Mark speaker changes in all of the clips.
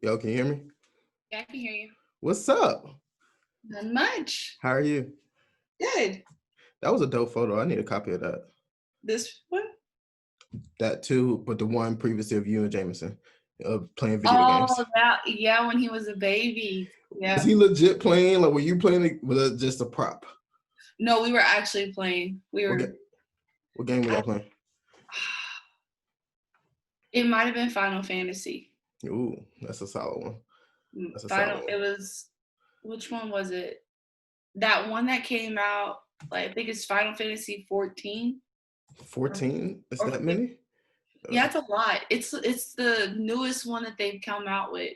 Speaker 1: Yo, can you hear me?
Speaker 2: Yeah, I can hear you.
Speaker 1: What's up?
Speaker 2: Not much.
Speaker 1: How are you?
Speaker 2: Good.
Speaker 1: That was a dope photo. I need a copy of that.
Speaker 2: This one?
Speaker 1: That too, but the one previously of you and Jameson playing video games.
Speaker 2: Yeah, when he was a baby. Yeah.
Speaker 1: Was he legit playing? Like, were you playing it? Was it just a prop?
Speaker 2: No, we were actually playing.
Speaker 1: What game were y'all playing?
Speaker 2: It might have been Final Fantasy.
Speaker 1: Ooh, that's a solid one.
Speaker 2: It was, which one was it? That one that came out, like, I think it's Final Fantasy 14.
Speaker 1: 14? Is that many?
Speaker 2: Yeah, it's a lot. It's the newest one that they've come out with.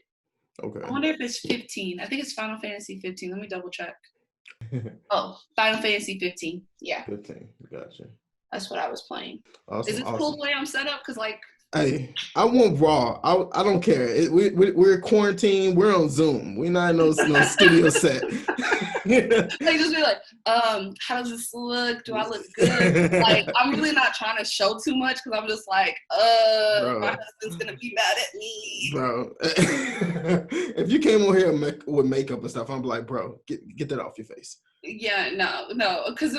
Speaker 1: Okay.
Speaker 2: I wonder if it's 15. I think it's Final Fantasy 15. Let me double check. Oh, Final Fantasy 15. Yeah.
Speaker 1: 15. Gotcha.
Speaker 2: That's what I was playing.
Speaker 1: Awesome.
Speaker 2: Is this cool the way I'm set up? Because, like...
Speaker 1: Hey, I want raw. I don't care. We're quarantined. We're on Zoom. We're not in no studio set.
Speaker 2: Like, just be like, how does this look? Do I look good? Like, I'm really not trying to show too much because I'm just like, my husband's gonna be mad at me.
Speaker 1: Bro, if you came on here with makeup and stuff, I'm like, bro, get that off your face.
Speaker 2: Yeah, no, because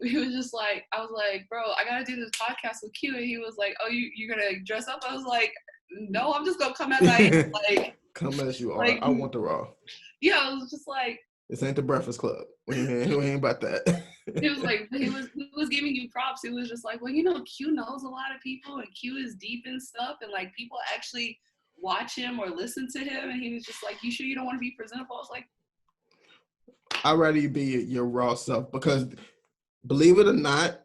Speaker 2: he was just like, I was like, bro, I gotta do this podcast with Q, and he was like, oh, you're gonna dress up? I was like, no, I'm just gonna come as I am. Like,
Speaker 1: come as you are. Like, I want the raw.
Speaker 2: Yeah, I was just like,
Speaker 1: this ain't the Breakfast Club. We ain't about that.
Speaker 2: He was like, he was giving you props. He was just like, well, you know, Q knows a lot of people, and Q is deep in stuff, and like people actually watch him or listen to him, and he was just like, you sure you don't want to be presentable? I was like,
Speaker 1: I'd rather you be your raw self, because believe it or not,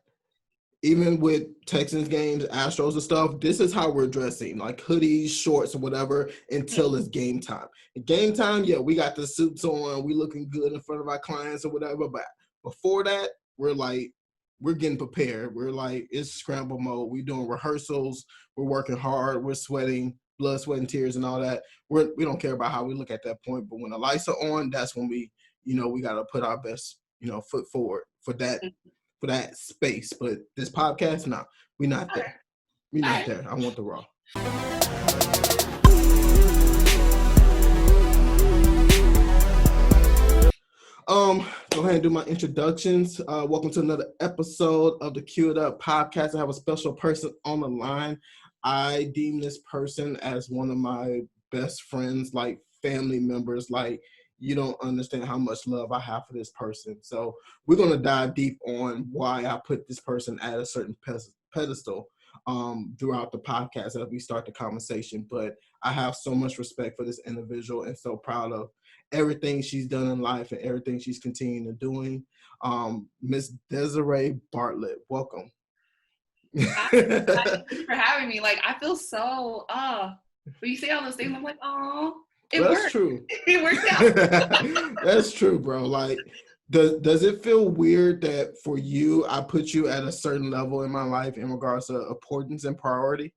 Speaker 1: even with Texans games, Astros and stuff, this is how we're dressing, like hoodies, shorts, or whatever, until it's game time. At game time, yeah, we got the suits on, we looking good in front of our clients or whatever, but before that, we're getting prepared. We're like, it's scramble mode. We're doing rehearsals. We're working hard. We're sweating, blood, sweat, and tears and all that. We don't care about how we look at that point, but when the lights are on, that's when we got to put our best, foot forward for that space. But this podcast, no, we're not there. We're not there. I want the raw. Go ahead and do my introductions. Welcome to another episode of the Queued Up podcast. I have a special person on the line. I deem this person as one of my best friends, like family members. Like, you don't understand how much love I have for this person. So we're going to dive deep on why I put this person at a certain pedestal throughout the podcast as we start the conversation. But I have so much respect for this individual and so proud of everything she's done in life and everything she's continuing to doing. Miss Desiree Bartlett, welcome.
Speaker 2: Thank you for having me. Like, I feel so, when you say all those things, I'm like, oh, it worked. That's true. It worked out.
Speaker 1: That's true, bro. Like, does it feel weird that for you, I put you at a certain level in my life in regards to importance and priority?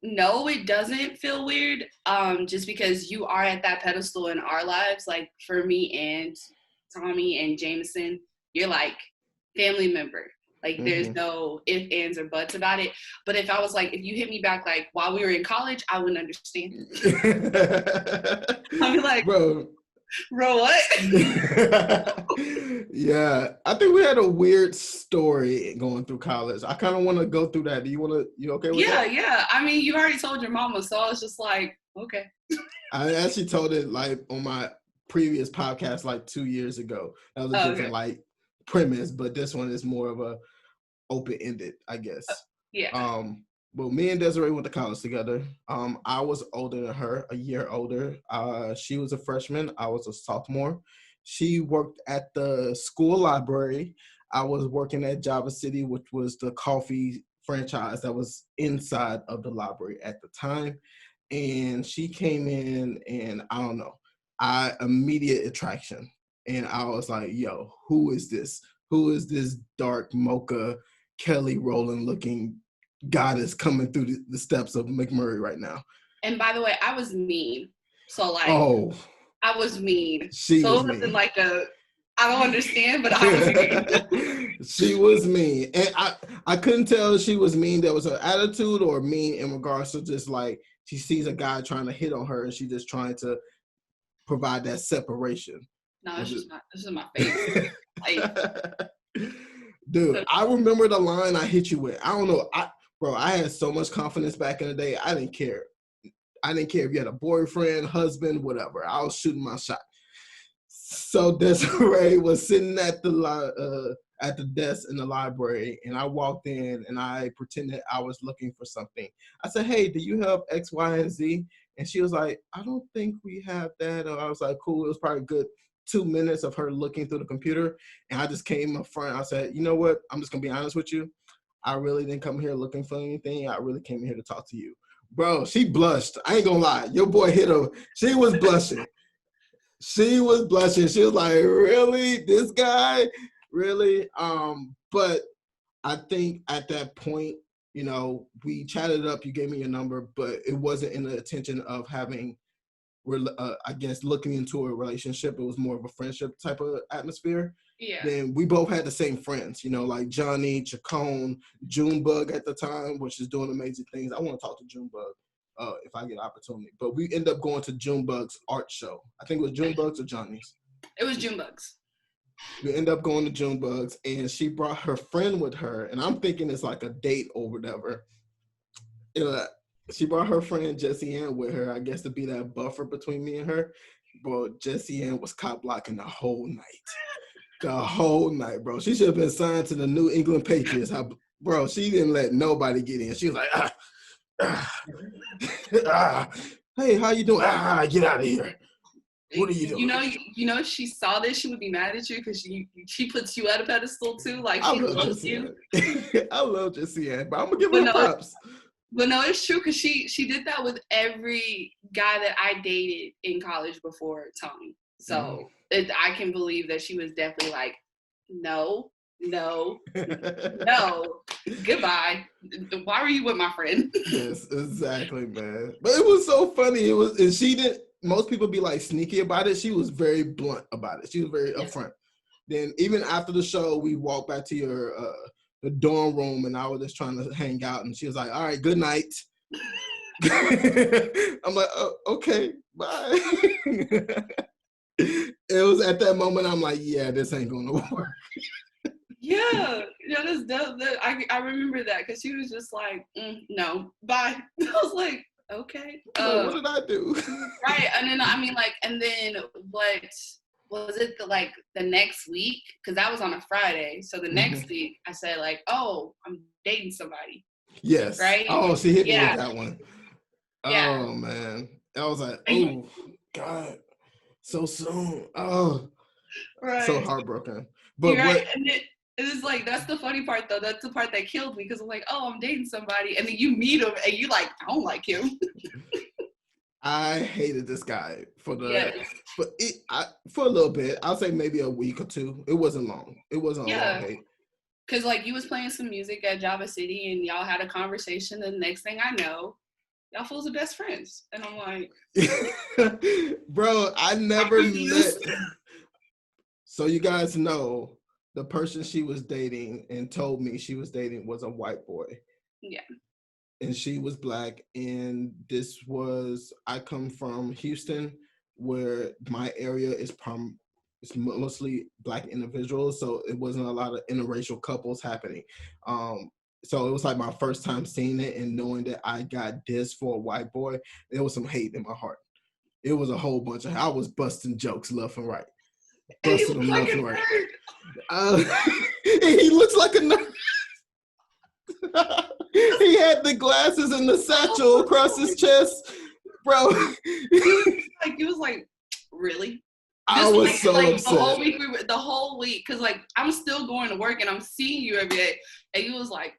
Speaker 2: No, it doesn't feel weird. Just because you are at that pedestal in our lives, like for me and Tommy and Jameson, you're like family member. Like there's no ifs, ands, or buts about it. But if if you hit me back like while we were in college, I wouldn't understand. I'd be like, bro, what?
Speaker 1: Yeah, I think we had a weird story going through college. I kind of want to go through that. You okay with that?
Speaker 2: Yeah. I mean, you already told your mama, so I was just like, okay.
Speaker 1: I actually told it like on my previous podcast like 2 years ago. That was a different like premise, but this one is more of a open-ended, I guess.
Speaker 2: Yeah.
Speaker 1: Well, me and Desiree went to college together. I was older than her, a year older. She was a freshman. I was a sophomore. She worked at the school library. I was working at Java City, which was the coffee franchise that was inside of the library at the time. And she came in and I don't know, immediate attraction. And I was like, yo, who is this? Who is this dark mocha, Kelly Rowland looking goddess coming through the steps of McMurray right now?
Speaker 2: And by the way, I was mean. So like,
Speaker 1: I was
Speaker 2: mean.
Speaker 1: She
Speaker 2: so
Speaker 1: was
Speaker 2: it wasn't
Speaker 1: mean.
Speaker 2: like I don't understand, but I was mean.
Speaker 1: She was mean. And I couldn't tell if she was mean that was her attitude or mean in regards to just like she sees a guy trying to hit on her and she just trying to provide that separation.
Speaker 2: No, it's just this is my face. Like,
Speaker 1: dude, I remember the line I hit you with. I don't know. I had so much confidence back in the day. I didn't care. I didn't care if you had a boyfriend, husband, whatever. I was shooting my shot. So Desiree was sitting at the desk in the library, and I walked in and I pretended I was looking for something. I said, "Hey, do you have X, Y, and Z?" And she was like, "I don't think we have that." And I was like, "Cool." It was probably a good 2 minutes of her looking through the computer, and I just came up front. I said, "You know what? I'm just gonna be honest with you. I really didn't come here looking for anything. I really came here to talk to you." Bro, she blushed. I ain't gonna lie. Your boy hit her. She was blushing. She was blushing. She was like, "Really? This guy? Really?" But I think at that point, you know, we chatted up. You gave me your number, but it wasn't in the intention of having, I guess, looking into a relationship. It was more of a friendship type of atmosphere.
Speaker 2: yeah.
Speaker 1: Then we both had the same friends, you know, like Johnny, Chacon, Junebug at the time, which is doing amazing things. I want to talk to Junebug if I get an opportunity. But we end up going to Junebug's art show. I think it was Junebug's or Johnny's.
Speaker 2: It was Junebug's.
Speaker 1: We end up going to Junebug's, and she brought her friend with her, and I'm thinking it's like a date or whatever. She brought her friend Jessie Ann with her, I guess, to be that buffer between me and her. But Jessie Ann was cop blocking the whole night. The whole night, bro. She should have been signed to the New England Patriots. Bro, she didn't let nobody get in. She was like, hey, how you doing? Get out of here. What are you doing?
Speaker 2: You know, if she saw this, she would be mad at you because she puts you at a pedestal too. Like,
Speaker 1: I
Speaker 2: she
Speaker 1: love
Speaker 2: loves you.
Speaker 1: I love Jessie Ann, but I'm gonna give her props.
Speaker 2: But no, it's true because she did that with every guy that I dated in college before Tommy. So I can believe that she was definitely like, no, goodbye. Why were you with my friend?
Speaker 1: Yes, exactly, man. But it was so funny. It was, and she didn't. Most people be like sneaky about it. She was very blunt about it. She was very upfront. Then even after the show, we walked back to your the dorm room, and I was just trying to hang out, and she was like, "All right, good night." I'm like, "Oh, okay, bye." It was at that moment I'm like, "Yeah, this ain't gonna work."
Speaker 2: Yeah, I remember that because she was just like, "No, bye." I was like, "Okay."
Speaker 1: What did I do?
Speaker 2: Right, and then what was it? The next week, because that was on a Friday. So the next week, I said like, "Oh, I'm dating somebody."
Speaker 1: Yes.
Speaker 2: Right.
Speaker 1: Oh, she hit me with that one.
Speaker 2: Yeah.
Speaker 1: Oh man, I was like, "Oh God, so soon." Oh,
Speaker 2: right.
Speaker 1: So heartbroken. But
Speaker 2: right. And it was like, that's the funny part though. That's the part that killed me because I'm like, "Oh, I'm dating somebody," and then you meet him and you like, "I don't like him."
Speaker 1: I hated this guy for a little bit. I'll say maybe a week or two. It wasn't long. It wasn't a long hate.
Speaker 2: Cause like you was playing some music at Java City and y'all had a conversation. And the next thing I know, y'all fools are best friends. And I'm like,
Speaker 1: bro, I never met. So you guys know the person she was dating and told me she was dating was a white boy.
Speaker 2: Yeah.
Speaker 1: And she was Black, and I come from Houston, where my area is it's mostly Black individuals, so it wasn't a lot of interracial couples happening. So it was like my first time seeing it and knowing that I got dissed for a white boy. There was some hate in my heart. It was a whole bunch of, I was busting jokes left and right. Busting them left and right. He looks like a nerd. He had the glasses and the satchel across his chest, bro.
Speaker 2: He was like, really?
Speaker 1: I was so upset.
Speaker 2: The whole week, because like I'm still going to work and I'm seeing you every day, and he was like,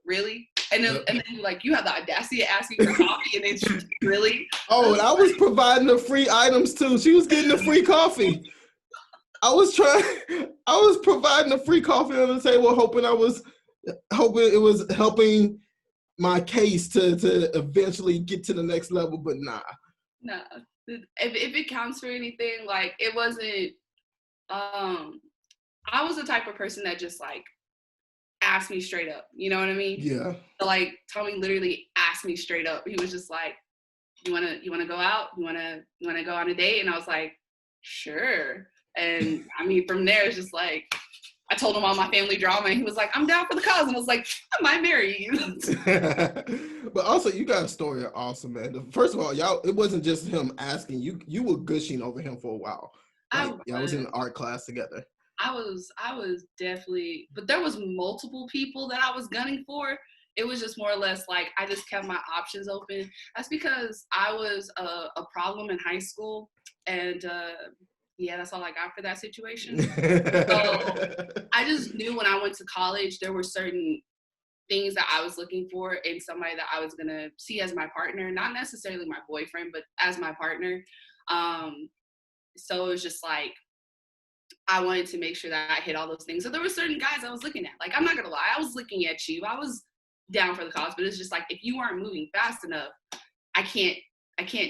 Speaker 2: really? And then like, you have the audacity to ask me for coffee, and it's really?
Speaker 1: Oh, and I was providing the free items too. She was getting the free coffee. I was providing the free coffee on the table, hoping it was helping my case to eventually get to the next level, but nah.
Speaker 2: Nah. If it counts for anything, like it wasn't I was the type of person that just like asked me straight up. You know what I mean?
Speaker 1: Yeah.
Speaker 2: So like Tommy literally asked me straight up. He was just like, you wanna go out? You wanna go on a date? And I was like, sure. And I mean, from there it's just like I told him all my family drama, and he was like, I'm down for the cause. And I was like, I might marry you.
Speaker 1: But also, you got a story awesome, man. First of all, y'all, it wasn't just him asking you. You were gushing over him for a while. Like, y'all was in art class together.
Speaker 2: I was definitely, but there was multiple people that I was gunning for. It was just more or less like I just kept my options open. That's because I was a problem in high school, and yeah, that's all I got for that situation. So I just knew when I went to college, there were certain things that I was looking for in somebody that I was gonna see as my partner, not necessarily my boyfriend, but as my partner. So it was just like I wanted to make sure that I hit all those things. So there were certain guys I was looking at. Like, I'm not gonna lie, I was looking at you. I was down for the cause, but it's just like if you aren't moving fast enough, I can't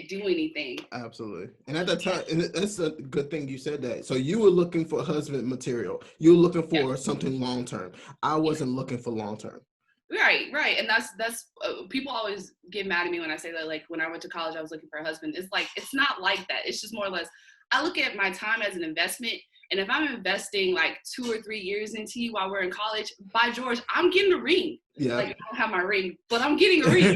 Speaker 2: do anything.
Speaker 1: Absolutely. And at that time, and that's a good thing you said that. So you were looking for husband material. You were looking for something long term. I wasn't looking for long term.
Speaker 2: Right. And that's people always get mad at me when I say that, like, when I went to college, I was looking for a husband. It's like, it's not like that. It's just more or less, I look at my time as an investment. And if I'm investing like 2 or 3 years into you while we're in college, by George, I'm getting a ring.
Speaker 1: Yeah.
Speaker 2: Like, I don't have my ring, but I'm getting a ring.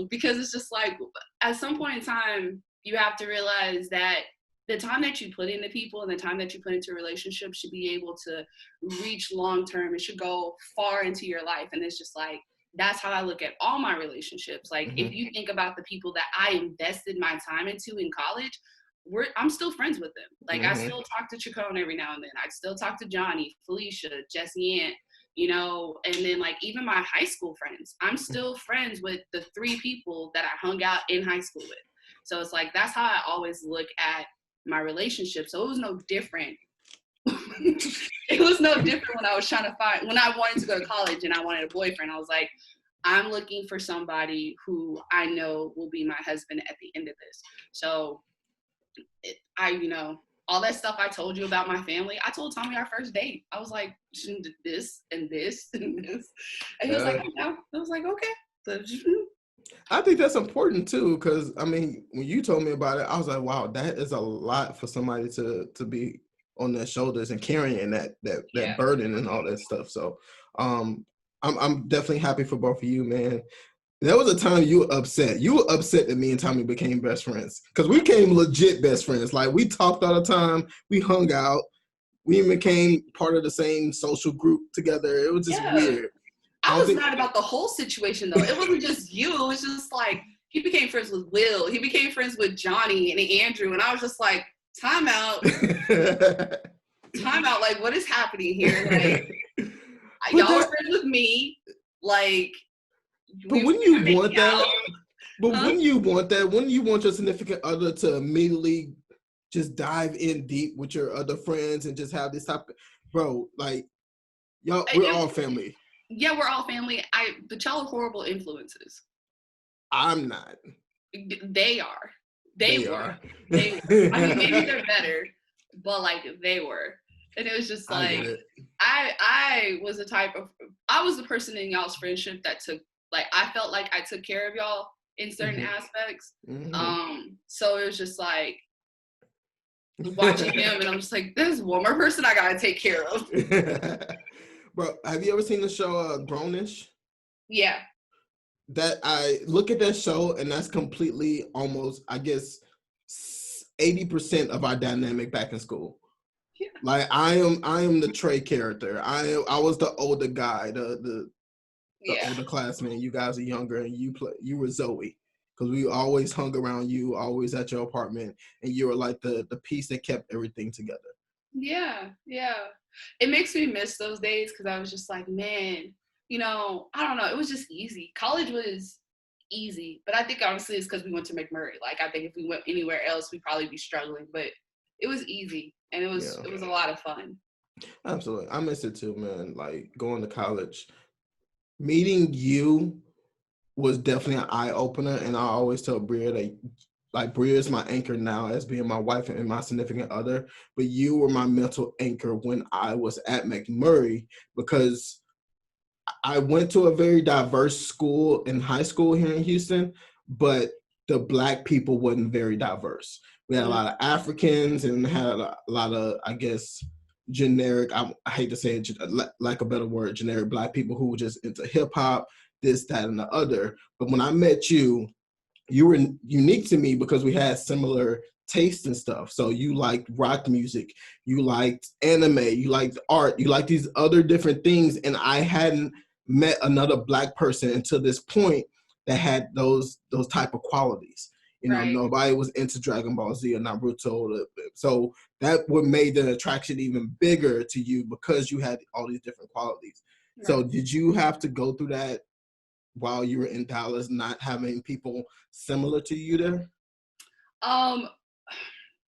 Speaker 2: Because it's just like, at some point in time, you have to realize that the time that you put into people and the time that you put into relationships should be able to reach long term. It should go far into your life. And it's just like, that's how I look at all my relationships. Like, if you think about the people that I invested my time into in college, I'm still friends with them. Like, I still talk to Chacon every now and then. I still talk to Johnny, Felicia, Jessie Ann, you know, and then like even my high school friends, I'm still friends with the 3 people that I hung out in high school with. So it's like, that's how I always look at my relationship. So it was no different. It was no different when I was trying to when I wanted to go to college and I wanted a boyfriend. I was like, I'm looking for somebody who I know will be my husband at the end of this. So all that stuff I told you about my family, I told Tommy our first date. I was like, this and this and this. And he was like, I was like, okay.
Speaker 1: I think that's important too, because I mean, when you told me about it, I was like, wow, that is a lot for somebody to be on their shoulders and carrying that burden and all that stuff. So I'm definitely happy for both of you, man. There was a time you were upset. You were upset that me and Tommy became best friends, because we became legit best friends. Like, we talked all the time. We hung out. We became part of the same social group together. It was just weird.
Speaker 2: I was mad about the whole situation, though. It wasn't just you. It was just like, he became friends with Will. He became friends with Johnny and Andrew. And I was just like, time out. Time out. Like, what is happening here? Like, y'all are friends with me. Like,
Speaker 1: but wouldn't you want that? But wouldn't you want that? Wouldn't you want your significant other to immediately just dive in deep with your other friends and just have this type of, bro, like, y'all, we're all family.
Speaker 2: Yeah, we're all family. But y'all are horrible influences.
Speaker 1: I'm not.
Speaker 2: They are. They were. I mean, maybe they're better, but like, they were. And it was just like, I was the person in y'all's friendship that took, like, I felt like I took care of y'all in certain aspects. So it was just like watching him, and I'm just like, there's one more person I gotta take care of.
Speaker 1: Bro, have you ever seen the show Grownish?
Speaker 2: Yeah.
Speaker 1: That I look at that show, and that's completely, almost, I guess, 80% of our dynamic back in school.
Speaker 2: Yeah.
Speaker 1: Like, I am the Trey character. I was the older guy, the older classman. You guys are younger, and you were Zoe, because we always hung around you, always at your apartment, and you were like the piece that kept everything together.
Speaker 2: Yeah. It makes me miss those days, because I was just like, man, I don't know. It was just easy. College was easy, but I think honestly it's because we went to McMurray. Like, I think if we went anywhere else, we'd probably be struggling, but it was easy, and it was a lot of fun.
Speaker 1: Absolutely. I miss it too, man. Like, going to college, meeting you was definitely an eye opener, and I always tell Bria that like Bria is my anchor now as being my wife and my significant other, but you were my mental anchor when I was at McMurray, because I went to a very diverse school in high school here in Houston, but the Black people wasn't very diverse. We had a lot of Africans and had a lot of, I guess, generic, I hate to say it, like a better word, generic Black people who were just into hip hop, this, that, and the other. But when I met you, you were unique to me because we had similar tastes and stuff. So you liked rock music, you liked anime, you liked art, you liked these other different things. And I hadn't met another Black person until this point that had those type of qualities. You know,
Speaker 2: Right.
Speaker 1: nobody was into Dragon Ball Z or Naruto. So that what made the attraction even bigger to you, because you had all these different qualities. Right. So did you have to go through that while you were in Dallas, not having people similar to you there?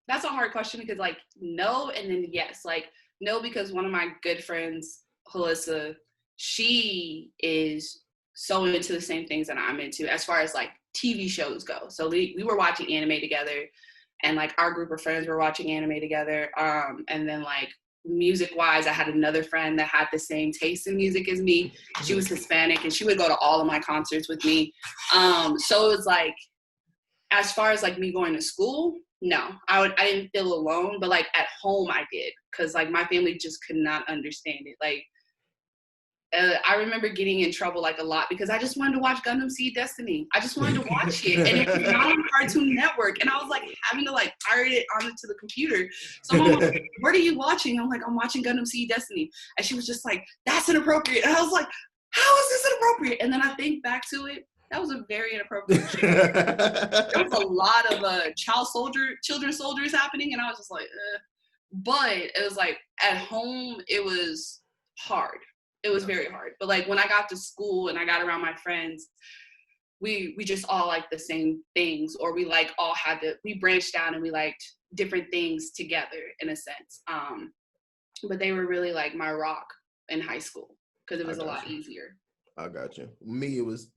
Speaker 2: That's a hard question because, like, no, and then yes. Like, no, because one of my good friends, Halissa, she is so into the same things that I'm into as far as like TV shows go. So we were watching anime together, and like our group of friends were watching anime together. And then like music wise, I had another friend that had the same taste in music as me. She was Hispanic and she would go to all of my concerts with me. So it was like, as far as like me going to school, no, I didn't feel alone, but like at home I did, because like my family just could not understand it. Like I remember getting in trouble like a lot because I just wanted to watch Gundam Seed Destiny. I just wanted to watch it, and it was not on Cartoon Network, and I was like having to like pirate it onto the computer. So I'm like, "What are you watching?" I'm like, "I'm watching Gundam Seed Destiny," and she was just like, "That's inappropriate," and I was like, "How is this inappropriate?" And then I think back to it. That was a very inappropriate show. There was a lot of children soldiers happening, and I was just like, But it was like at home, it was hard. It was very hard. But like when I got to school and I got around my friends, we just all liked the same things, or we like all we branched out and we liked different things together in a sense. But they were really like my rock in high school because it was a lot easier.
Speaker 1: I got you. Me, it was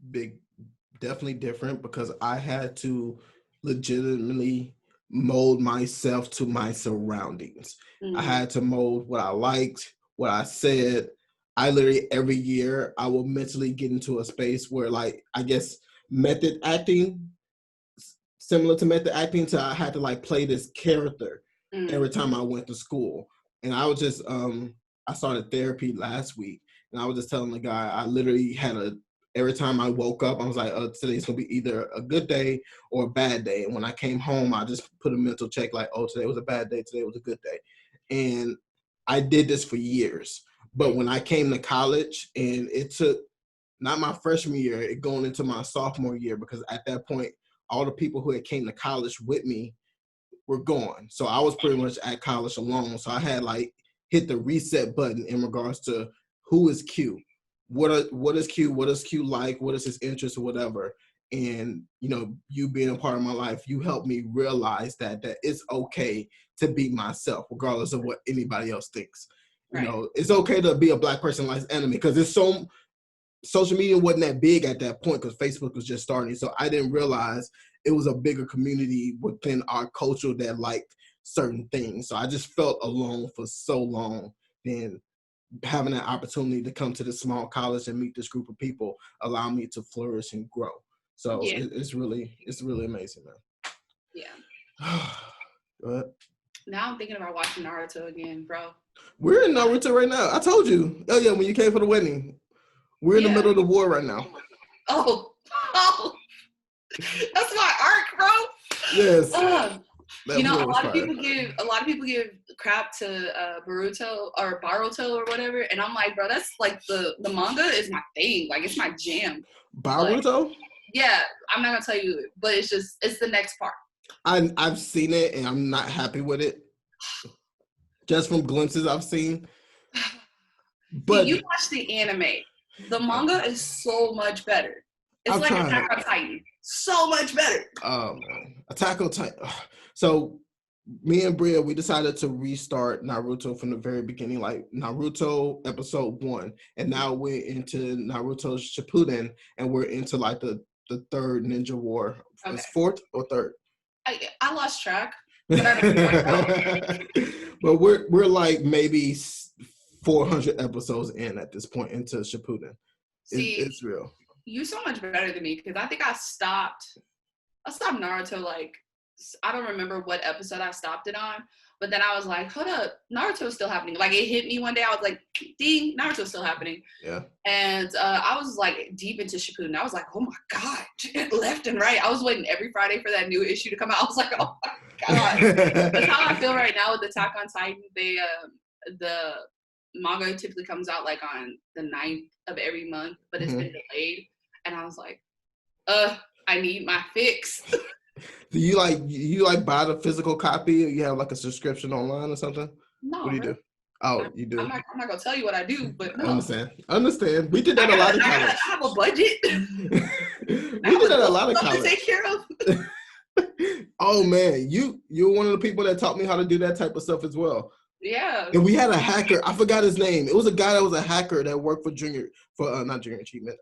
Speaker 1: definitely different because I had to legitimately mold myself to my surroundings. I had to mold what I liked, what I said. I literally every year I will mentally get into a space where, like, I guess method acting, similar to method acting, so I had to like play this character every time I went to school. And I was just I started therapy last week, and I was just telling the guy, I literally had every time I woke up, I was like, today's gonna be either a good day or a bad day. And when I came home, I just put a mental check like, oh, today was a bad day, today was a good day. And I did this for years. But when I came to college, and it took not my freshman year, it going into my sophomore year, because at that point, all the people who had came to college with me were gone. So I was pretty much at college alone. So I had like hit the reset button in regards to who is Q, what is Q, what is Q like, what is his interest or whatever. And you know, you being a part of my life, you helped me realize that it's okay to be myself, regardless of what anybody else thinks. Right. You know, it's okay to be a Black person like enemy, because it's so. Social media wasn't that big at that point because Facebook was just starting. So I didn't realize it was a bigger community within our culture that liked certain things. So I just felt alone for so long. Then having an opportunity to come to this small college and meet this group of people allowed me to flourish and grow. So it's really amazing, man.
Speaker 2: Yeah.
Speaker 1: Go ahead.
Speaker 2: Now I'm thinking about watching Naruto again, bro.
Speaker 1: We're in Naruto right now. I told you. Oh yeah, when you came for the wedding. We're in the middle of the war right now.
Speaker 2: Oh, that's my arc, bro.
Speaker 1: Yes.
Speaker 2: You know, a lot of people give crap to Boruto or whatever, and I'm like, bro, that's like the manga is my thing. Like, it's my jam.
Speaker 1: Boruto?
Speaker 2: Yeah, I'm not gonna tell you, but it's the next part.
Speaker 1: I've seen it and I'm not happy with it. Just from glimpses I've seen.
Speaker 2: But you watch the anime. The manga is so much better. It's like Attack on Titan. So much better. Oh
Speaker 1: man. Attack on Titan. So me and Bria, we decided to restart Naruto from the very beginning, like Naruto episode 1. And now we're into Naruto Shippuden, and we're into like the third Ninja War. Okay. It's 4th or 3rd?
Speaker 2: I lost track, but I know.
Speaker 1: But we're like maybe 400 episodes in at this point into Shippuden.
Speaker 2: See,
Speaker 1: It's real.
Speaker 2: you so much better than me because I think I stopped Naruto like I don't remember what episode I stopped it on, but then I was like, hold up, Naruto's still happening. Like it hit me one day. I was like, ding, Naruto's still happening.
Speaker 1: Yeah.
Speaker 2: And I was like deep into Shippuden. I was like, oh my god, left and right. I was waiting every Friday for that new issue to come out. I was like, oh my god. That's how I feel right now with Attack on Titan. They the manga typically comes out like on the 9th of every month, but it's been delayed. And I was like, I need my fix.
Speaker 1: Do you like buy the physical copy, or you have like a subscription online or something?
Speaker 2: No,
Speaker 1: what do you do? Oh, you do.
Speaker 2: I'm not gonna tell you what I do, but no.
Speaker 1: Understand. We did that a lot of college.
Speaker 2: I have a budget.
Speaker 1: We did that a lot of college.
Speaker 2: To take care of.
Speaker 1: Oh man, you're one of the people that taught me how to do that type of stuff as well.
Speaker 2: Yeah.
Speaker 1: And we had a hacker. I forgot his name. It was a guy that was a hacker that worked for not Junior Achievement,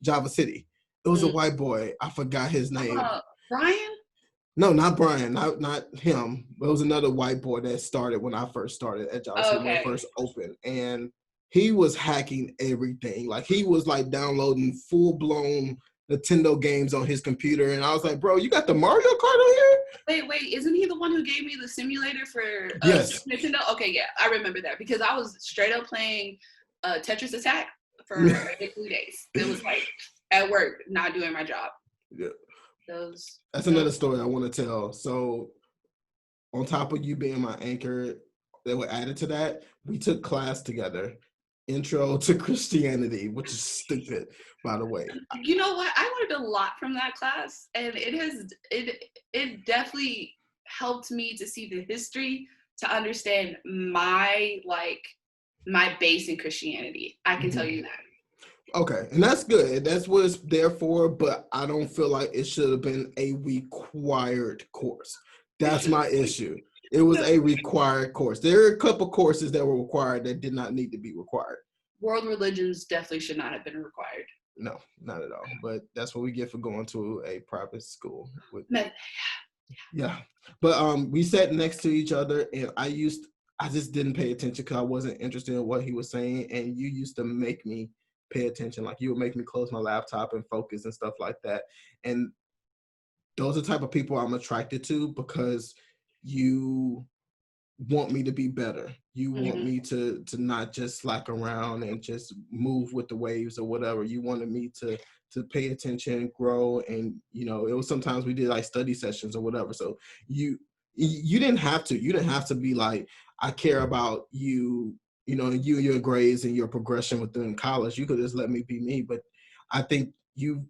Speaker 1: Java City. It was a white boy. I forgot his name.
Speaker 2: Brian?
Speaker 1: No, not Brian. Not him. It was another white boy that started when I first started at Java City, when it first opened. And he was hacking everything. Like he was like downloading full-blown Nintendo games on his computer. And I was like, bro, you got the Mario Kart on here?
Speaker 2: Wait, isn't he the one who gave me the simulator for
Speaker 1: yes.
Speaker 2: Nintendo? Okay, yeah, I remember that because I was straight up playing Tetris Attack for 3 days. It was like at work, not doing my job.
Speaker 1: Yeah. That's another story I want to tell. So on top of you being my anchor, that were added to that, we took class together. Intro to Christianity, which is stupid, by the way.
Speaker 2: You know what? I learned a lot from that class, and it definitely helped me to see the history, to understand my base in Christianity. I can tell you that.
Speaker 1: Okay, and that's good. That's what it's there for, but I don't feel like it should have been a required course. That's my issue. It was a required course. There are a couple courses that were required that did not need to be required.
Speaker 2: World religions definitely should not have been required.
Speaker 1: No, not at all. But that's what we get for going to a private school. Yeah. But we sat next to each other, and I just didn't pay attention because I wasn't interested in what he was saying. And you used to make me pay attention. Like you would make me close my laptop and focus and stuff like that. And those are the type of people I'm attracted to, because you want me to be better. You want me to not just slack around and just move with the waves or whatever. You wanted me to pay attention, grow, and it was sometimes we did like study sessions or whatever. So you didn't have to. You didn't have to be like, I care about you, your grades and your progression within college. You could just let me be me. But I think you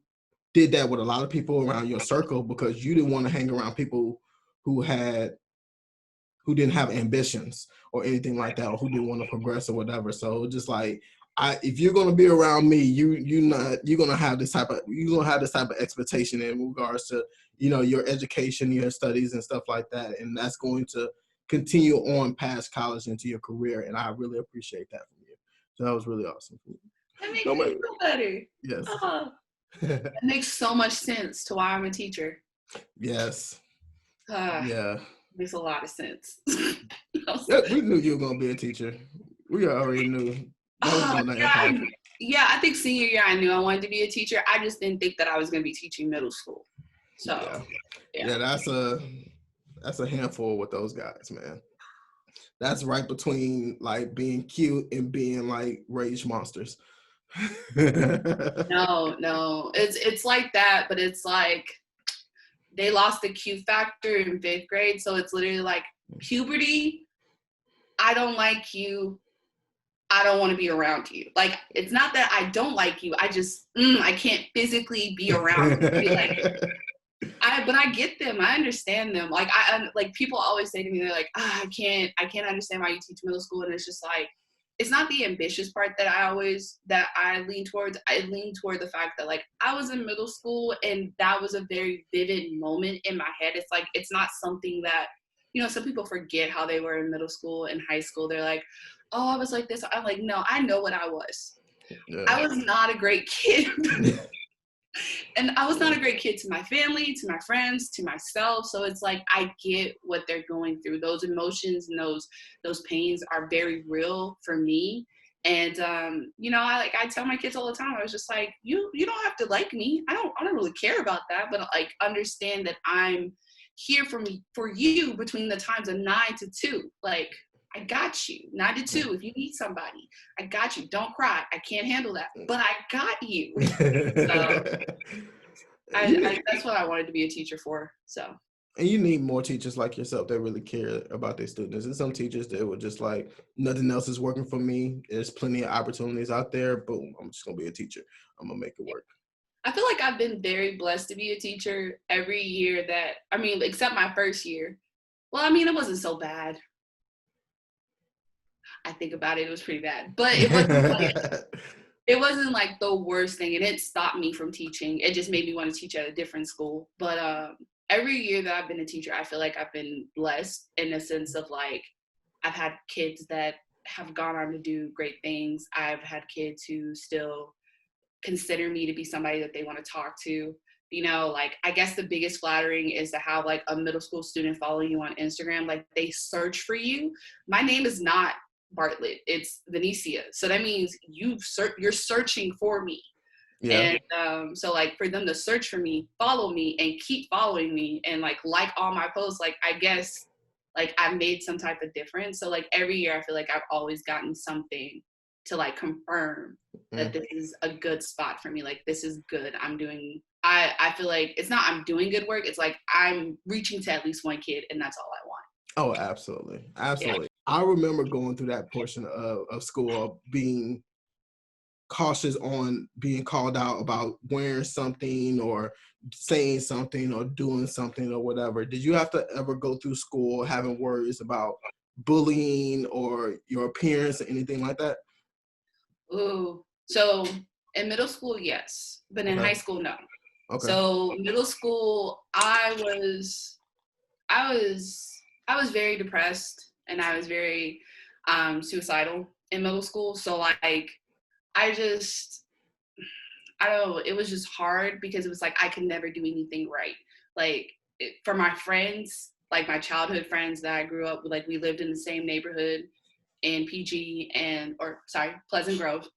Speaker 1: did that with a lot of people around your circle because you didn't want to hang around people who didn't have ambitions or anything like that, or who didn't want to progress or whatever. So just like, if you're gonna be around me, you're gonna have this type of expectation in regards to your education, your studies, and stuff like that, and that's going to continue on past college into your career. And I really appreciate that from you. So that was really awesome.
Speaker 2: That makes me feel better.
Speaker 1: Yes.
Speaker 2: It makes so much sense to why I'm a teacher.
Speaker 1: Yes. Yeah.
Speaker 2: Makes a lot of sense.
Speaker 1: We knew you were gonna be a teacher. We already knew.
Speaker 2: Yeah, I think senior year I knew I wanted to be a teacher. I just didn't think that I was gonna be teaching middle school. So yeah,
Speaker 1: that's a handful with those guys, man. That's right between like being cute and being like rage monsters.
Speaker 2: No, it's like that, but it's like they lost the Q factor in 5th grade, so it's literally like puberty. I don't like you. I don't want to be around you. Like, it's not that I don't like you. I just I can't physically be around you. But I get them. I understand them. Like people always say to me, they're like, I can't understand why you teach middle school. And it's just like, it's not the ambitious part that I lean towards. I lean toward the fact that like I was in middle school and that was a very vivid moment in my head. It's like, it's not something that, some people forget how they were in middle school and high school. They're like, oh, I was like this. I'm like, no, I know what I was. Yeah. I was not a great kid. And I was not a great kid to my family, to my friends, to myself. So it's like I get what they're going through. Those emotions and those pains are very real for me. And you know, I tell my kids all the time, I was just like, you don't have to like me. I don't really care about that, but like understand that I'm here for you between the times of 9 to 2. Like I got you. 9 to 2. If you need somebody, I got you. Don't cry. I can't handle that, but I got you. So that's what I wanted to be a teacher for. So.
Speaker 1: And you need more teachers like yourself that really care about their students. And some teachers that were just like, nothing else is working for me. There's plenty of opportunities out there. Boom, I'm just gonna be a teacher. I'm gonna make it work.
Speaker 2: I feel like I've been very blessed to be a teacher every year except my first year. Well, I mean, it wasn't so bad. I think about it, it was pretty bad. But it wasn't like the worst thing. It didn't stop me from teaching. It just made me want to teach at a different school. But every year that I've been a teacher, I feel like I've been blessed in the sense of like, I've had kids that have gone on to do great things. I've had kids who still consider me to be somebody that they want to talk to. You know, like, I guess the biggest flattering is to have like a middle school student follow you on Instagram. Like, they search for you. My name is not Bartlett, it's Vaniecia. So that means you're searching for me. Yeah. And so like for them to search for me, follow me, and keep following me, and like all my posts, like I guess like I've made some type of difference. So like every year I feel like I've always gotten something to like confirm that this is a good spot for me. Like, this is good. I feel like it's not I'm doing good work. It's like I'm reaching to at least one kid, and that's all I want.
Speaker 1: Oh, absolutely. Absolutely. Yeah. I remember going through that portion of school, being cautious on being called out about wearing something or saying something or doing something or whatever. Did you have to ever go through school having worries about bullying or your appearance or anything like that?
Speaker 2: Ooh, so in middle school, yes, but in high school, no. Okay. So middle school, I was very depressed, and I was very suicidal in middle school. So like, I don't know, it was just hard because it was like I could never do anything right. Like, for my friends, like my childhood friends that I grew up with, like we lived in the same neighborhood in Pleasant Grove.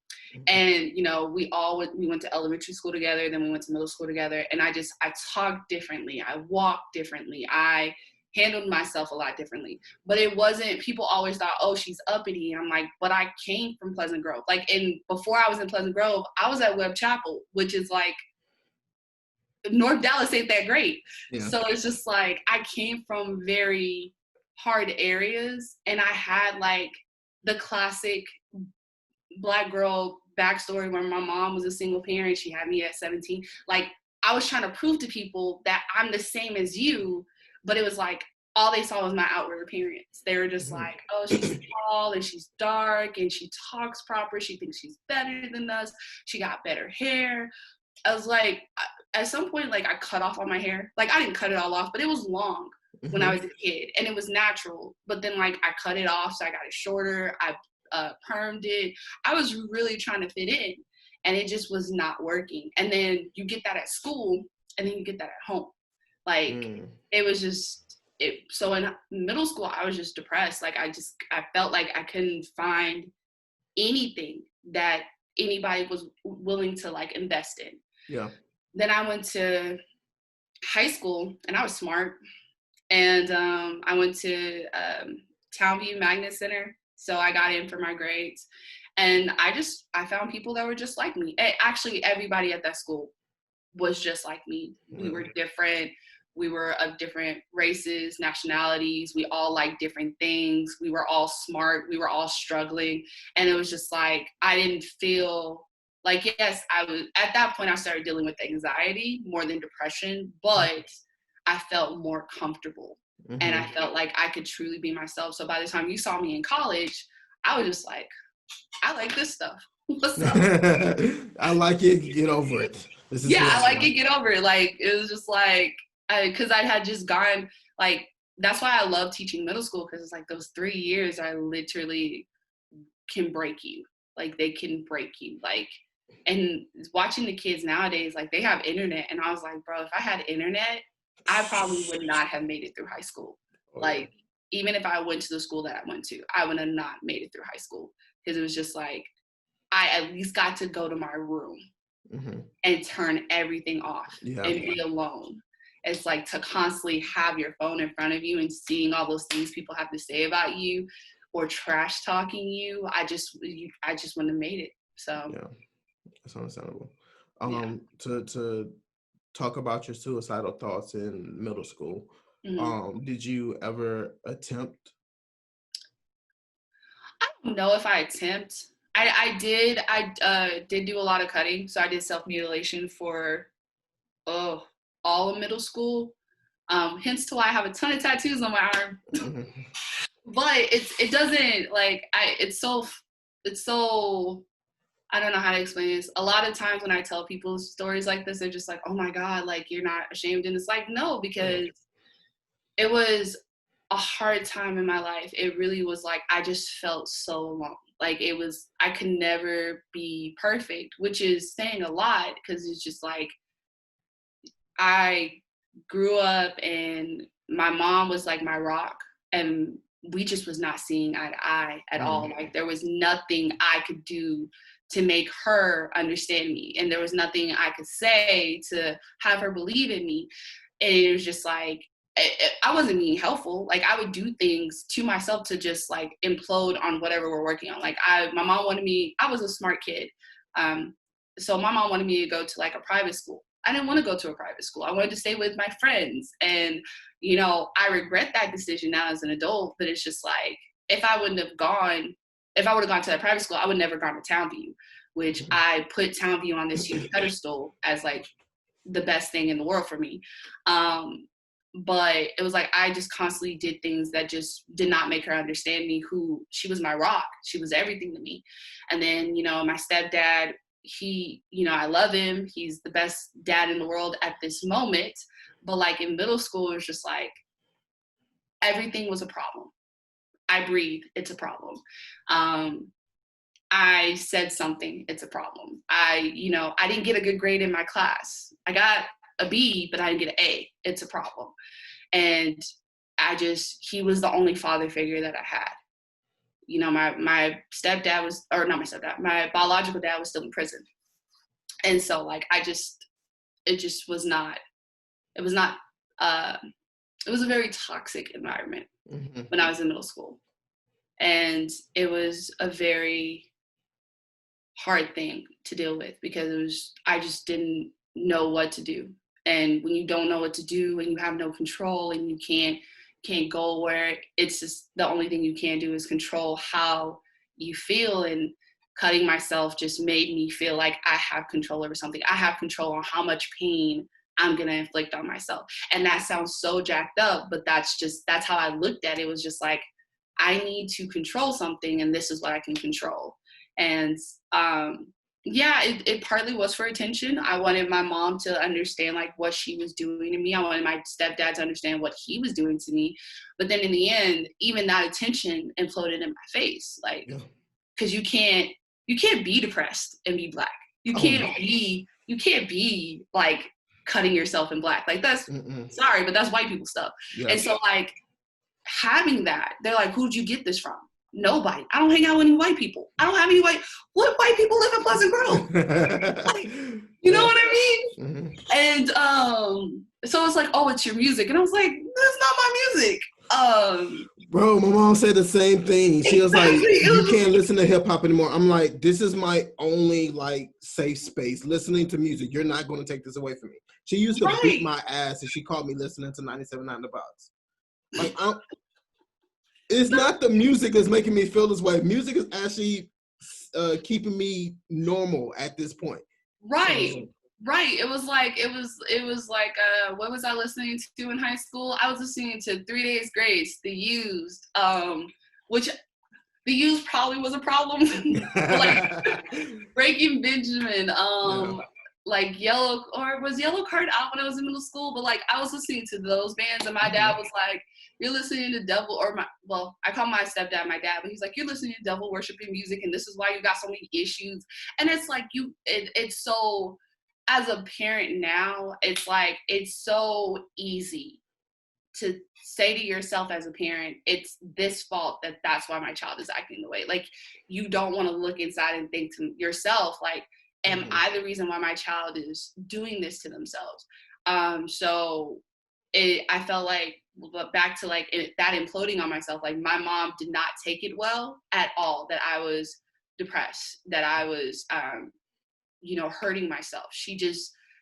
Speaker 2: And, you know, we went to elementary school together, then we went to middle school together. And I talked differently. I walked differently. I handled myself a lot differently. But it wasn't, people always thought, oh, she's uppity. And I'm like, but I came from Pleasant Grove. Like, before I was in Pleasant Grove, I was at Webb Chapel, which is like, North Dallas ain't that great. Yeah. So it's just like, I came from very hard areas, and I had like the classic Black girl backstory where my mom was a single parent. She had me at 17. Like, I was trying to prove to people that I'm the same as you, but it was like, all they saw was my outward appearance. They were just like, oh, she's tall and she's dark and she talks proper. She thinks she's better than us. She got better hair. I was like, at some point, like, I cut off all my hair. Like, I didn't cut it all off, but it was long when I was a kid, and it was natural. But then, like, I cut it off, so I got it shorter. I permed it. I was really trying to fit in, and it just was not working. And then you get that at school, and then you get that at home. Like, it was just it. So in middle school, I was just depressed. Like, I felt like I couldn't find anything that anybody was willing to like invest in. Yeah. Then I went to high school, and I was smart, and I went to Townview Magnet Center. So I got in for my grades, and I found people that were just like me. Actually, everybody at that school was just like me. We were different. We were of different races, nationalities. We all liked different things. We were all smart. We were all struggling. And it was just like, I didn't feel like, yes, at that point, I started dealing with anxiety more than depression, but I felt more comfortable. And I felt like I could truly be myself. So by the time you saw me in college, I was just like, I like this stuff. What's up?
Speaker 1: I like it. Get over it.
Speaker 2: I like it. Get over it. Like, it was just like, because I had just gone, like, that's why I love teaching middle school, because it's like those 3 years I literally can break you. Like, they can break you. Like, And watching the kids nowadays, like they have internet, and I was like, bro, if I had internet, I probably would not have made it through high school.
Speaker 1: Oh,
Speaker 2: like even if I went to the school that I went to, I would have not made it through high school, because it was just like I at least got to go to my room and turn everything off and be alone. It's like to constantly have your phone in front of you and seeing all those things people have to say about you or trash talking you. I just wouldn't have made it. So
Speaker 1: yeah, that's understandable. To talk about your suicidal thoughts in middle school. Did you ever attempt?
Speaker 2: I don't know if I attempt. I did. I did do a lot of cutting. So I did self-mutilation for all of middle school. Hence to why I have a ton of tattoos on my arm. But it doesn't like it's so I don't know how to explain this. A lot of times when I tell people stories like this, they're just like, oh my God, like you're not ashamed. And it's like, no, because it was a hard time in my life. It really was like, I just felt so alone. Like I could never be perfect, which is saying a lot, because it's just like, I grew up and my mom was like my rock, and we just was not seeing eye to eye at all. Like there was nothing I could do to make her understand me, and there was nothing I could say to have her believe in me. And it was just like, I wasn't being helpful. Like I would do things to myself to just like implode on whatever we're working on. Like my mom wanted me, I was a smart kid. So my mom wanted me to go to like a private school. I didn't want to go to a private school. I wanted to stay with my friends. And, you know, I regret that decision now as an adult, but it's just like, if I would have gone to that private school, I would never gone to Townview, which I put Townview on this huge pedestal as like the best thing in the world for me. But it was like, I just constantly did things that just did not make her understand me, who she was my rock. She was everything to me. And then, you know, my stepdad, he, you know, I love him. He's the best dad in the world at this moment. But like in middle school, it was just like, everything was a problem. I breathe, it's a problem. I said something, it's a problem. I didn't get a good grade in my class. I got a B, but I didn't get an A. It's a problem. And he was the only father figure that I had. You know, my stepdad was, or not my stepdad, my biological dad was still in prison. And so like, it was a very toxic environment when I was in middle school. And it was a very hard thing to deal with, because I just didn't know what to do. And when you don't know what to do and you have no control and you can't go where, it's just the only thing you can do is control how you feel. And cutting myself just made me feel like I have control over something. I have control on how much pain I'm going to inflict on myself. And that sounds so jacked up, but that's how I looked at it. It was just like, I need to control something, and this is what I can control. And it partly was for attention. I wanted my mom to understand like what she was doing to me. I wanted my stepdad to understand what he was doing to me. But then in the end, even that attention imploded in my face. Like, because you can't be depressed and be Black. You can't be like cutting yourself in black. Like that's sorry, but that's white people stuff. Yeah. And so like having that, they're like, who'd you get this from? Nobody. I don't hang out with any white people. I don't have any what white people live in Pleasant Grove? Like, you know what I mean? And so it's like, oh, it's your music. And I was like, that's not my music.
Speaker 1: Bro, my mom said the same thing. She was like, you can't listen to hip hop anymore. I'm like, this is my only like safe space, listening to music. You're not going to take this away from me. She used to beat my ass and she called me listening to 97.9 The Box. Like, it's not the music that's making me feel this way. Music is actually keeping me normal at this point.
Speaker 2: Right. Right. It was like what was I listening to in high school? I was listening to 3 Days Grace, The Used, which The Used probably was a problem. Like Breaking Benjamin, like Yellow, or was Yellow Card out when I was in middle school? But like I was listening to those bands, and my dad was like, "You're listening to devil," or I call my stepdad my dad, but he's like, "You're listening to devil worshiping music, and this is why you got so many issues." And it's like it's so, as a parent now, it's like it's so easy to say to yourself as a parent, it's this fault that's why my child is acting the way. Like, you don't want to look inside and think to yourself, like, am I the reason why my child is doing this to themselves? So I felt like, but back to like that imploding on myself, like my mom did not take it well at all that I was depressed, that I was, hurting myself.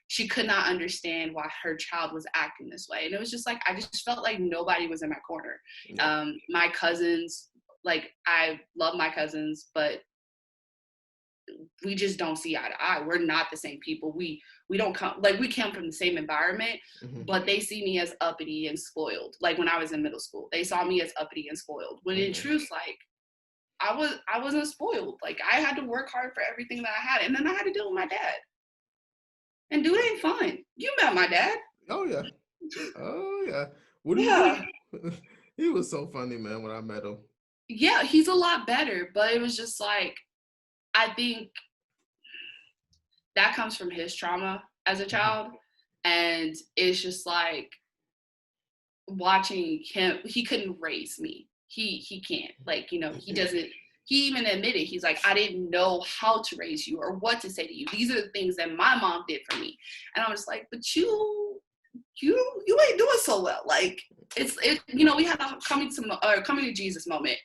Speaker 2: She could not understand why her child was acting this way. And it was just like, I just felt like nobody was in my corner. My cousins, like I love my cousins, but we just don't see eye to eye. We're not the same people. We don't come, like we come from the same environment, but they see me as uppity and spoiled. Like when I was in middle school, they saw me as uppity and spoiled. When in truth, like I wasn't spoiled. Like I had to work hard for everything that I had. And then I had to deal with my dad. And dude ain't fun. You met my dad.
Speaker 1: Oh yeah. What do you do? He was so funny, man, when I met him.
Speaker 2: Yeah, he's a lot better, but it was just like, I think that comes from his trauma as a child. And it's just like watching him, he couldn't raise me. He can't, like, he doesn't, he even admitted, he's like, I didn't know how to raise you or what to say to you. These are the things that my mom did for me. And I was like, but you ain't doing so well. Like we had a coming to Jesus moment,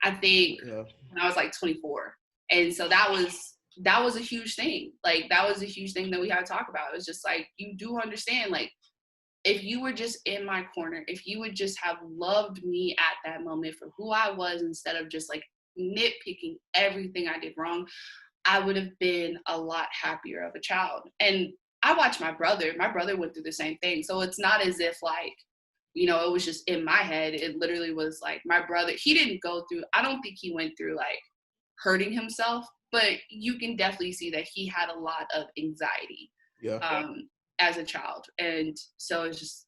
Speaker 2: I think, when I was like 24. And so that was a huge thing. Like that was a huge thing that we had to talk about. It was just like, you do understand, like, if you were just in my corner, if you would just have loved me at that moment for who I was, instead of just like nitpicking everything I did wrong, I would have been a lot happier of a child. And I watched my brother went through the same thing. So it's not as if like, it was just in my head. It literally was like my brother, he didn't go through, I don't think he went through like hurting himself, but you can definitely see that he had a lot of anxiety as a child. And so it's just,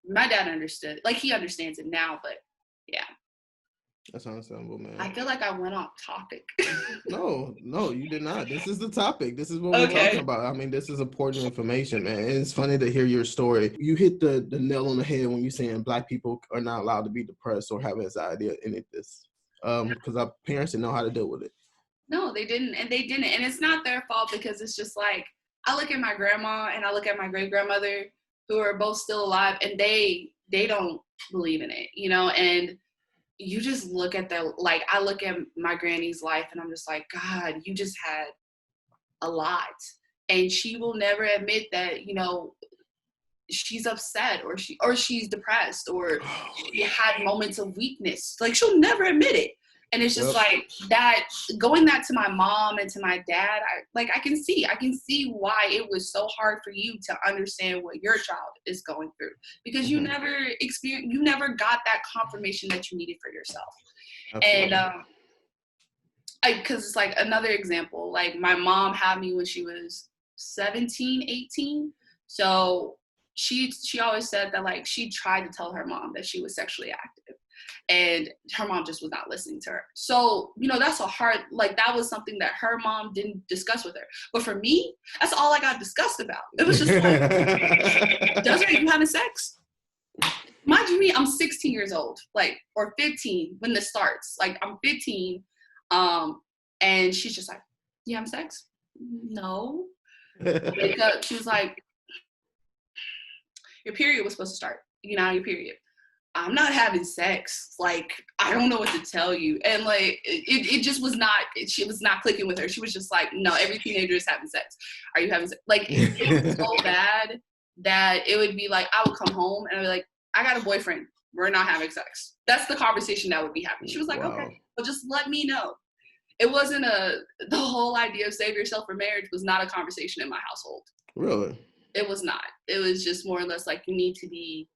Speaker 2: my dad understood, like he understands it now, but yeah.
Speaker 1: That's understandable, man.
Speaker 2: I feel like I went off topic.
Speaker 1: No, you did not. This is the topic. This is what we're talking about. I mean, this is important information, man. And it's funny to hear your story. You hit the nail on the head when you're saying Black people are not allowed to be depressed or have anxiety or any of this. Because our parents didn't know how to deal with it. No,
Speaker 2: they didn't. And it's not their fault, because it's just like, I look at my grandma and I look at my great-grandmother, who are both still alive, and they don't believe in it, and you just look at like, I look at my granny's life and I'm just like, God, you just had a lot. And she will never admit that, she's upset or she's depressed or she had moments of weakness. Like, she'll never admit it. And it's just like that, going that to my mom and to my dad, I can see why it was so hard for you to understand what your child is going through, because you never got that confirmation that you needed for yourself. Absolutely. And because it's like another example, like my mom had me when she was 17, 18. So she always said that, like, she tried to tell her mom that she was sexually active, and her mom just was not listening to her. So, that's a hard, like, that was something that her mom didn't discuss with her. But for me, that's all I got discussed about. It was just like, Desiree, you having sex? Mind you, I'm 16 years old, like, or 15 when this starts. Like, I'm 15, and she's just like, you having sex? No. She was like, your period was supposed to start. Your period. I'm not having sex. Like, I don't know what to tell you. And like, it just was not, she was not clicking with her. She was just like, no, every teenager is having sex. Are you having sex? Like, it was so bad that it would be like, I would come home and I'd be like, I got a boyfriend. We're not having sex. That's the conversation that would be happening. She was like, okay, well, just let me know. It wasn't the whole idea of save yourself for marriage was not a conversation in my household.
Speaker 1: Really?
Speaker 2: It was not. It was just more or less like, you need to be,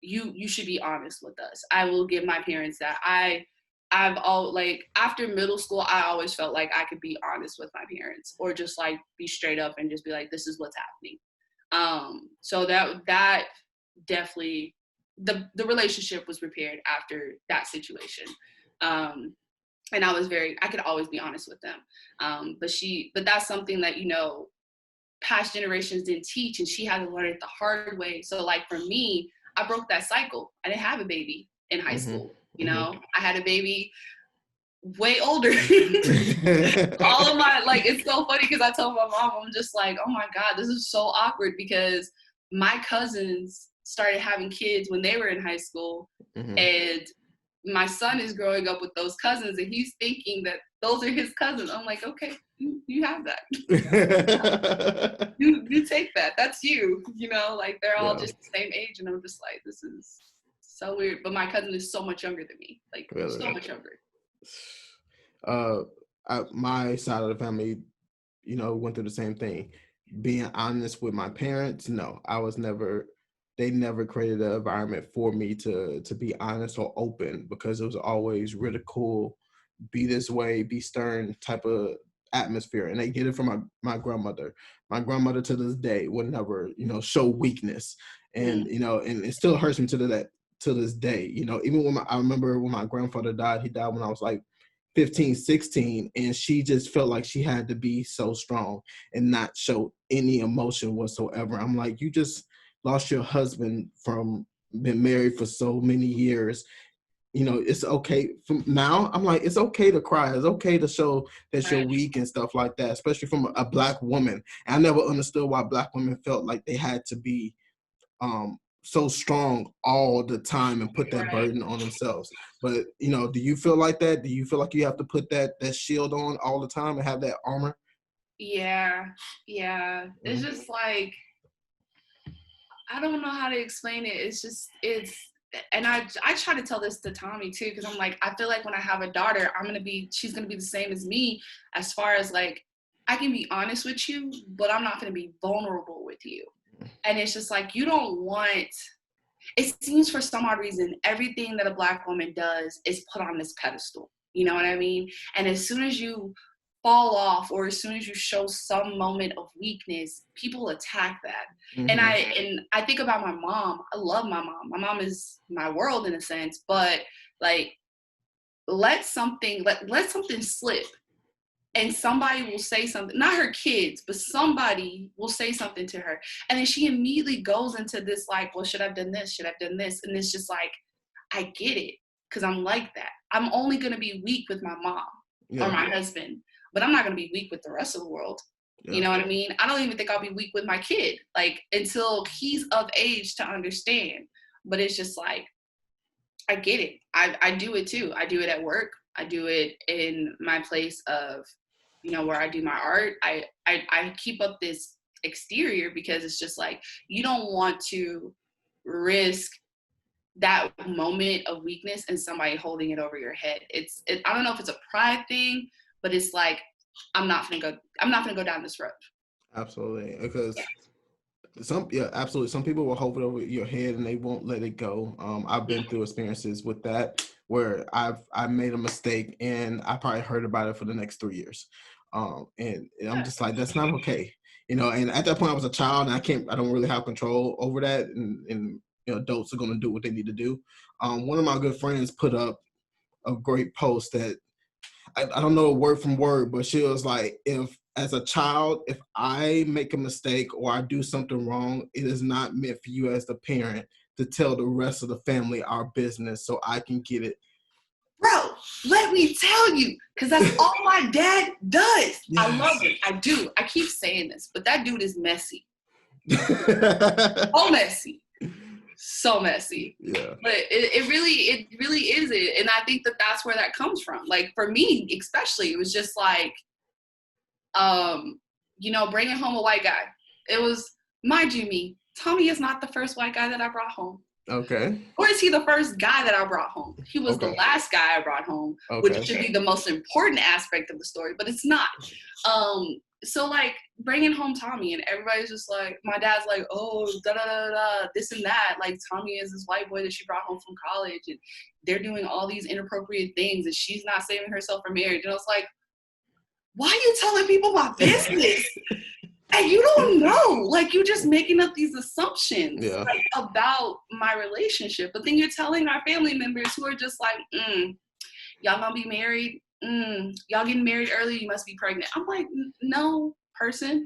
Speaker 2: you should be honest with us. I will give my parents that. I've all like after middle school, I always felt like I could be honest with my parents or just like be straight up and just be like, this is what's happening. So that definitely the relationship was repaired after that situation. And I could always be honest with them. But that's something that, past generations didn't teach, and she had to learn it the hard way. So like for me, I broke that cycle. I didn't have a baby in high school. I had a baby way older. All of my, like, it's so funny because I told my mom, I'm just like, oh my God, this is so awkward because my cousins started having kids when they were in high school. And my son is growing up with those cousins and he's thinking that those are his cousins. I'm like, okay, you have that. you take that. That's you, like they're all just the same age. And I'm just like, this is so weird. But my cousin is so much younger than me, like really? So much younger.
Speaker 1: My side of the family, went through the same thing. Being honest with my parents, no, they never created an environment for me to be honest or open, because it was always ridicule, be this way, be stern type of atmosphere. And they get it from my grandmother. My grandmother to this day would never, show weakness. And, and it still hurts me to this day. Even when I remember when my grandfather died, he died when I was like 15, 16, and she just felt like she had to be so strong and not show any emotion whatsoever. I'm like, you just lost your husband from been married for so many years. It's okay. From now, I'm like, it's okay to cry. It's okay to show that you're weak and stuff like that, especially from a Black woman. And I never understood why Black women felt like they had to be so strong all the time and put that burden on themselves. But, do you feel like that? Do you feel like you have to put that shield on all the time and have that armor?
Speaker 2: Yeah. It's just like, I don't know how to explain it. And I try to tell this to Tommy too, because I'm like, I feel like when I have a daughter, she's going to be the same as me, as far as like, I can be honest with you, but I'm not going to be vulnerable with you. And it's just like, it seems for some odd reason, everything that a Black woman does is put on this pedestal. You know what I mean? And as soon as you fall off, or as soon as you show some moment of weakness, people attack that. And I think about my mom. I love my mom. My mom is my world in a sense, but like, let something slip. And somebody will say something, not her kids, but somebody will say something to her. And then she immediately goes into this like, well, should I have done this? Should I have done this? And it's just like, I get it, because I'm like that. I'm only going to be weak with my mom or my husband, but I'm not going to be weak with the rest of the world. You know what I mean? I don't even think I'll be weak with my kid, like, until he's of age to understand. But it's just like, I get it. I do it too. I do it at work. I do it in my place of, where I do my art. I keep up this exterior because it's just like, you don't want to risk that moment of weakness and somebody holding it over your head. I don't know if it's a pride thing, but it's like, I'm not gonna go down this road.
Speaker 1: Absolutely. Because absolutely. Some people will hold it over your head and they won't let it go. I've been through experiences with that where I made a mistake and I probably heard about it for the next 3 years. And I'm just like, that's not okay. And at that point I was a child and I don't really have control over that. And adults are going to do what they need to do. One of my good friends put up a great post that I don't know word from word, but she was like, as a child, if I make a mistake or I do something wrong, it is not meant for you as the parent to tell the rest of the family our business so I can get it.
Speaker 2: Bro, let me tell you, because that's all my dad does. Yes. I love it. I do. I keep saying this, but that dude is messy. So messy.
Speaker 1: Yeah.
Speaker 2: But it really is it. And I think that's where that comes from. Like, for me, especially, it was just like, bringing home a white guy. It was, mind you, Tommy is not the first white guy that I brought home.
Speaker 1: Okay.
Speaker 2: Or is he the first guy that I brought home? He was the last guy I brought home, which should be the most important aspect of the story, but it's not. so like bringing home Tommy, and everybody's just like, my dad's like, oh, da da da da, this and that. Like Tommy is this white boy that she brought home from college, and they're doing all these inappropriate things, and she's not saving herself for marriage. And I was like, why are you telling people my business? And you don't know, like you're just making up these assumptions like, about my relationship. But then you're telling our family members who are just like, y'all gonna be married? Y'all getting married early? You must be pregnant. I'm like, no, person.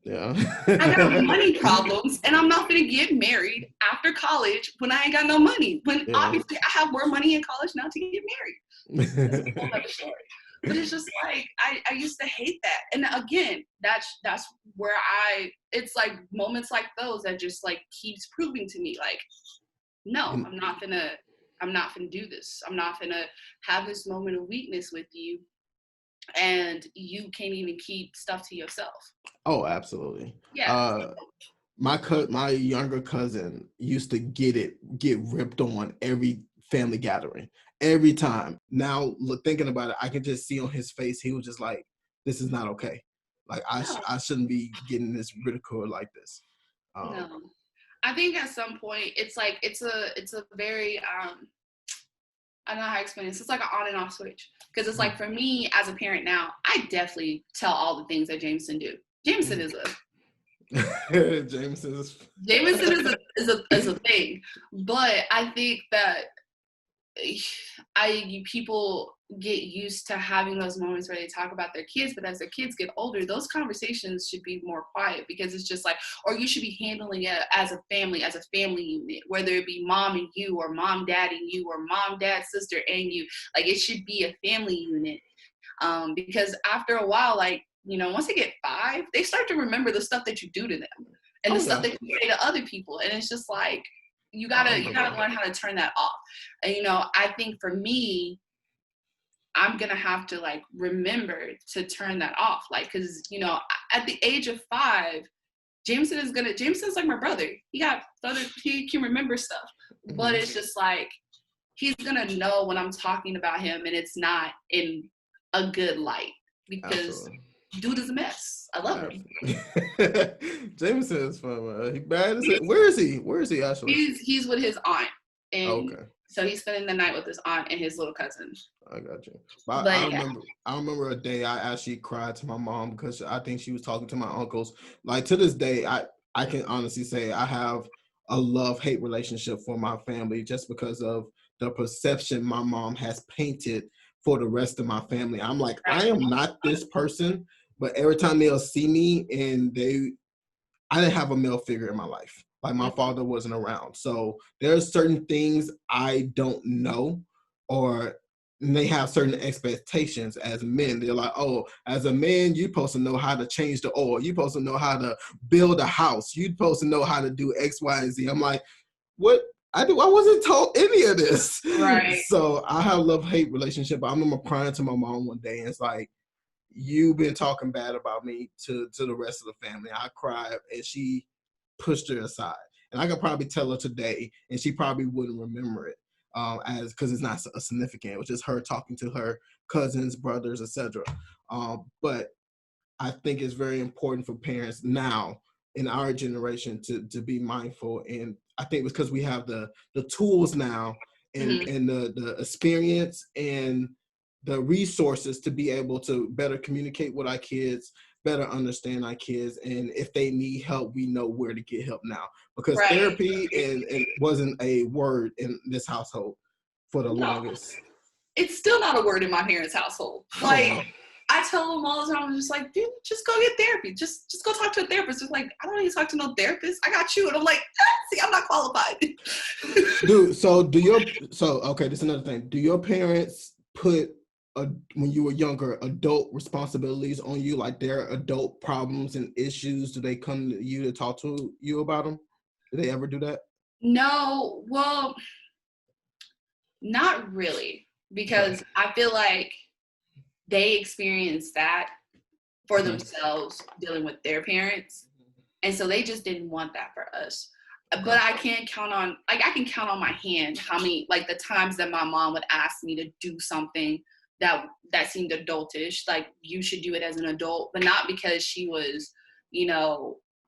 Speaker 1: Yeah.
Speaker 2: I got money problems, and I'm not gonna get married after college when I ain't got no money. When obviously I have more money in college now to get married. That's a whole other story. But it's just like I used to hate that. And again, that's where it's like moments like those that just like keeps proving to me like, no, I'm not gonna do this. I'm not gonna have this moment of weakness with you, and you can't even keep stuff to yourself.
Speaker 1: Oh, absolutely.
Speaker 2: Yeah.
Speaker 1: My younger cousin used to get ripped on every family gathering, every time. Now, thinking about it, I can just see on his face, he was just like, this is not okay. Like, I shouldn't be getting this ridicule like this.
Speaker 2: No. I think at some point, it's like, it's a very, I don't know how to explain this. It's like an on and off switch. Because it's like, for me as a parent now, I definitely tell all the things that Jameson do. Jameson is a thing. But I think that people get used to having those moments where they talk about their kids, but as their kids get older, those conversations should be more quiet, because it's just like, or you should be handling it as a family unit, whether it be mom and you, or mom, dad and you, or mom, dad, sister and you. Like, it should be a family unit. Because after a while, like, you know, once they get 5, they start to remember the stuff that you do to them and the stuff that you say to other people. And it's just like, you gotta learn how to turn that off. And, you know, I think for me, I'm gonna have to like remember to turn that off. Like, cause you know, at the age of 5, Jameson's like my brother. He can remember stuff, but it's just like, he's gonna know when I'm talking about him and it's not in a good light, because dude is a mess. I love him.
Speaker 1: Jameson is fun. He bad as it. Where is he actually?
Speaker 2: He's with his aunt. And so he's spending the night with his aunt and his little cousin.
Speaker 1: I got you. But I remember a day I actually cried to my mom because I think she was talking to my uncles. Like, to this day, I can honestly say I have a love-hate relationship for my family, just because of the perception my mom has painted for the rest of my family. I'm like, I am not this person, but every time they'll see me, and I didn't have a male figure in my life. Like, my father wasn't around. So there's certain things I don't know, or they have certain expectations as men. They're like, oh, as a man, you're supposed to know how to change the oil. You're supposed to know how to build a house. You're supposed to know how to do X, Y, and Z. I'm like, what? I wasn't told any of this.
Speaker 2: Right.
Speaker 1: So I have a love-hate relationship. I remember crying to my mom one day, and it's like, you've been talking bad about me to the rest of the family. I cried, and she pushed her aside. And I could probably tell her today, and she probably wouldn't remember it, because it's not significant. It was just her talking to her cousins, brothers, etc. But I think it's very important for parents now in our generation to be mindful. And I think it's because we have the tools now, and the experience and the resources to be able to better communicate with our kids, better understand our kids, and if they need help, we know where to get help now. Because therapy and wasn't a word in this household for the longest.
Speaker 2: It's still not a word in my parents' household. Like, I tell them all the time, I'm just like, dude, just go get therapy. Just go talk to a therapist. It's like, I don't need to talk to no therapist. I got you. And I'm like, see, I'm not qualified.
Speaker 1: Dude, so okay, this is another thing. Do your parents put when you were younger, adult responsibilities on you, like their adult problems and issues? Do they come to you to talk to you about them? Did they ever do that?
Speaker 2: No, well, not really, because I feel like they experienced that for themselves dealing with their parents. And so they just didn't want that for us. But I can count on my hand how many, like, the times that my mom would ask me to do something that seemed adultish. Like, you should do it as an adult, but not because she was,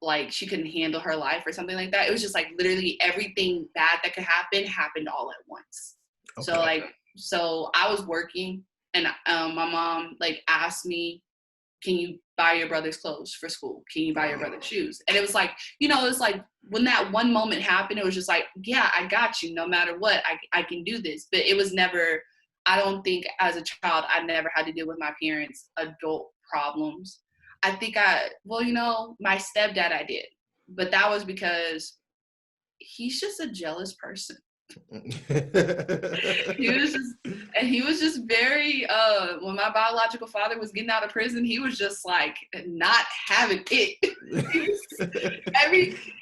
Speaker 2: like she couldn't handle her life or something like that. It was just like literally everything bad that could happen happened all at once. Okay. So I was working, and my mom like asked me, can you buy your brother's clothes for school? Can you buy your brother's shoes? And it was like, it's like when that one moment happened, it was just like, yeah, I got you. No matter what, I can do this. But it was never, I don't think as a child, I never had to deal with my parents' adult problems. I think my stepdad I did. But that was because he's just a jealous person. he was just very when my biological father was getting out of prison, he was just like not having it.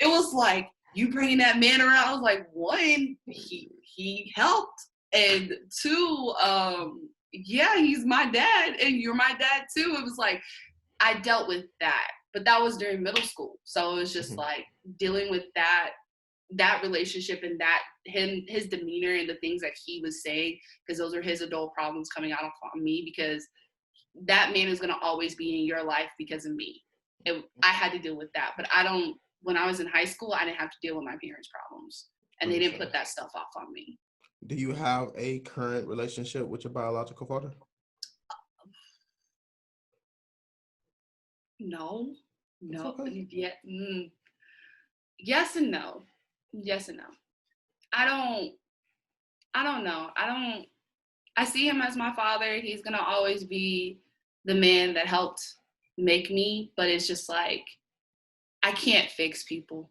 Speaker 2: It was like, you bringing that man around. I was like, one, he helped, and two, yeah, he's my dad and you're my dad too. It was like I dealt with that, but that was during middle school, so it was just like dealing with that relationship and his demeanor and the things that he was saying, because those are his adult problems coming out on me, because that man is going to always be in your life because of me. I had to deal with that, but when I was in high school, I didn't have to deal with my parents' problems, and they didn't put that stuff off on me.
Speaker 1: Do you have a current relationship with your biological father?
Speaker 2: No.
Speaker 1: Okay.
Speaker 2: Yeah. Yes and no. I don't know. I see him as my father. He's going to always be the man that helped make me, but it's just like, I can't fix people.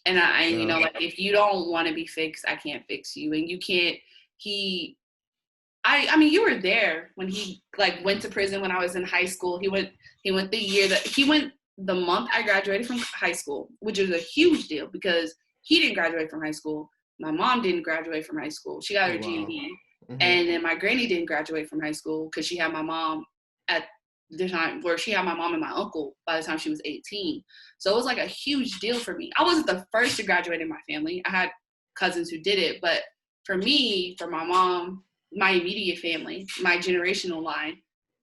Speaker 2: And like, if you don't want to be fixed, I can't fix you. And you can't, I mean, you were there when he like went to prison when I was in high school. He went the month I graduated from high school, which is a huge deal because he didn't graduate from high school. My mom didn't graduate from high school. She got her GED. And then my granny didn't graduate from high school because she had my mom at the time, where she had my mom and my uncle by the time she was 18. So it was like a huge deal for me. I wasn't the first to graduate in my family. I had cousins who did it. But for me, for my mom, my immediate family, my generational line,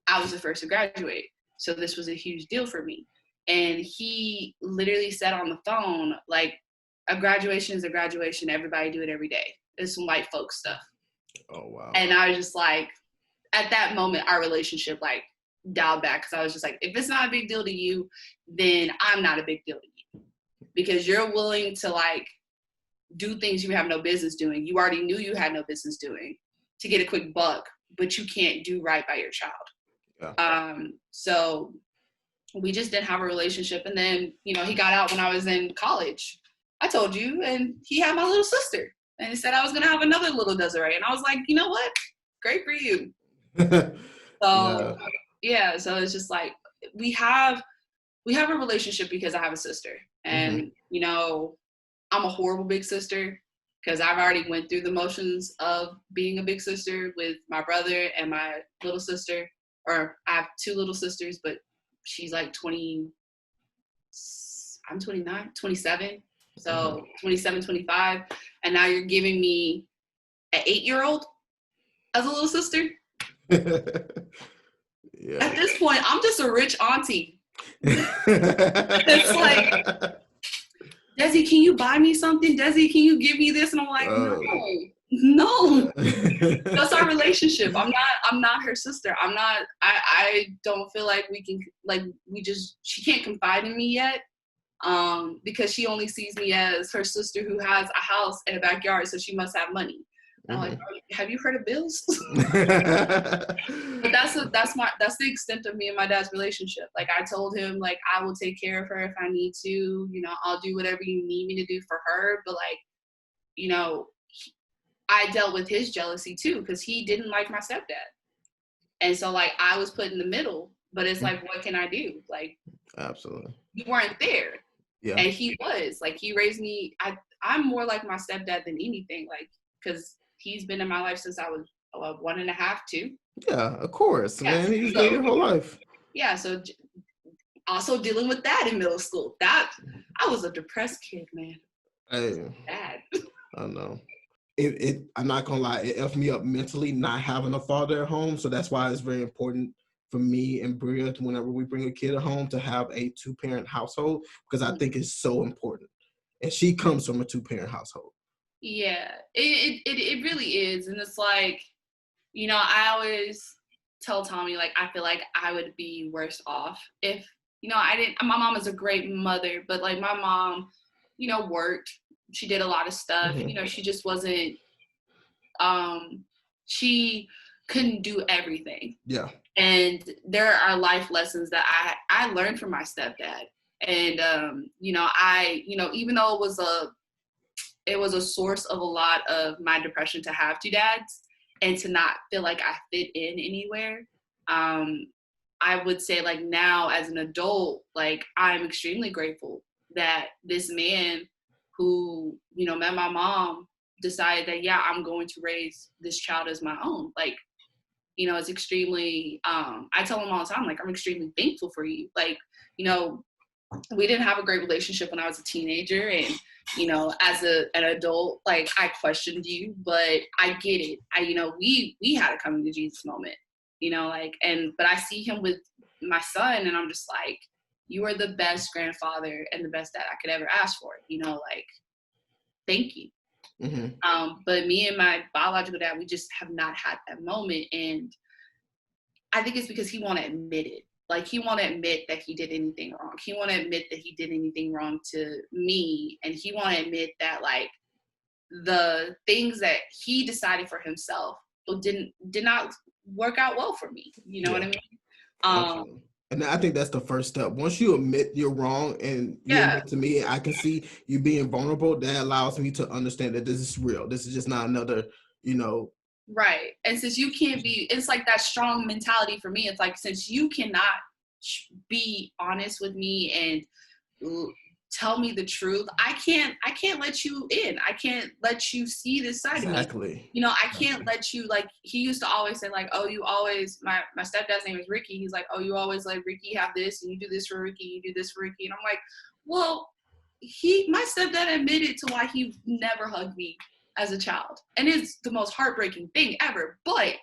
Speaker 2: I was the first to graduate. So this was a huge deal for me. And he literally said on the phone, like, a graduation is a graduation. Everybody do it every day. It's some white folk stuff.
Speaker 1: Oh, wow.
Speaker 2: And I was just like, at that moment, our relationship like dialed back, because I was just like, if it's not a big deal to you, then I'm not a big deal to you, because you're willing to like do things you have no business doing. You already knew you had no business doing to get a quick buck, but you can't do right by your child. Yeah. So we just didn't have a relationship. And then, he got out when I was in college. I told you, and he had my little sister. And he said I was going to have another little Desiree. And I was like, you know what? Great for you. So, yeah. So it's just like, we have a relationship because I have a sister. And, I'm a horrible big sister because I've already went through the motions of being a big sister with my brother and my little sister. Or I have two little sisters, but she's like 20. I'm 29, 27. So 27, 25. And now you're giving me an 8-year-old as a little sister. Yeah. At this point, I'm just a rich auntie. It's like, Desi, can you buy me something? Desi, can you give me this? And I'm like, no. That's our relationship. I'm not her sister. I don't feel like we can, like, she can't confide in me yet. Because she only sees me as her sister who has a house and a backyard, so she must have money. And I'm like, have you heard of bills? But that's the extent of me and my dad's relationship. Like, I told him, like, I will take care of her if I need to. I'll do whatever you need me to do for her. But like, I dealt with his jealousy too, because he didn't like my stepdad, and so like I was put in the middle. But it's like, what can I do? Like, absolutely, you weren't there. Yeah. And he was like, he raised me. I'm more like my stepdad than anything, like, because he's been in my life since I was 1.5, 2. Yeah, of course, man. He's been your whole life. Yeah. So also dealing with that in middle school, that I was a depressed kid, man. Hey, bad. I know.
Speaker 1: I'm not gonna lie, it effed me up mentally not having a father at home. So that's why it's very important for me and Bria, whenever we bring a kid at home, to have a 2-parent household, because I think it's so important. And she comes from a 2-parent household.
Speaker 2: Yeah, it really is. And it's like, you know, I always tell Tommy, like, I feel like I would be worse off if, you know, I didn't, my mom is a great mother, but like my mom, you know, worked, she did a lot of stuff,
Speaker 1: Mm-hmm.
Speaker 2: you know, she just wasn't, she couldn't do everything.
Speaker 1: Yeah.
Speaker 2: And there are life lessons that I learned from my stepdad. And, you know, even though it was a source of a lot of my depression to have 2 dads and to not feel like I fit in anywhere. I would say, like, now as an adult, like, I'm extremely grateful that this man who, you know, met my mom decided that, yeah, I'm going to raise this child as my own. Like, you know, it's extremely, I tell him all the time, like, I'm extremely thankful for you. Like, you know, we didn't have a great relationship when I was a teenager, and, you know, as an adult, like, I questioned you, but I get it. You know, we had a coming to Jesus moment, you know, like, but I see him with my son, and I'm just like, you are the best grandfather and the best dad I could ever ask for, you know, like, thank you.
Speaker 1: Mm-hmm.
Speaker 2: But me and my biological dad, we just have not had that moment, and I think it's because he won't admit it. Like, he won't admit that he did anything wrong. He won't admit that he did anything wrong to me. And he won't admit that, like, the things that he decided for himself did not work out well for me. You know what I mean?
Speaker 1: Absolutely. And I think that's the first step. Once you admit you're wrong and you admit to me, I can see you being vulnerable, that allows me to understand that this is real. This is just not another, you know.
Speaker 2: Right. And since you can't be, it's like that strong mentality for me. It's like, since you cannot be honest with me and tell me the truth, I can't let you in. I can't let you see this side of me. You know, I can't let you, like, he used to always say, like, oh, you always, my stepdad's name is Ricky. He's like, oh, you always let Ricky have this, and you do this for Ricky, you do this for Ricky. And I'm like, well, my stepdad admitted to why he never hugged me as a child. And it's the most heartbreaking thing ever. But,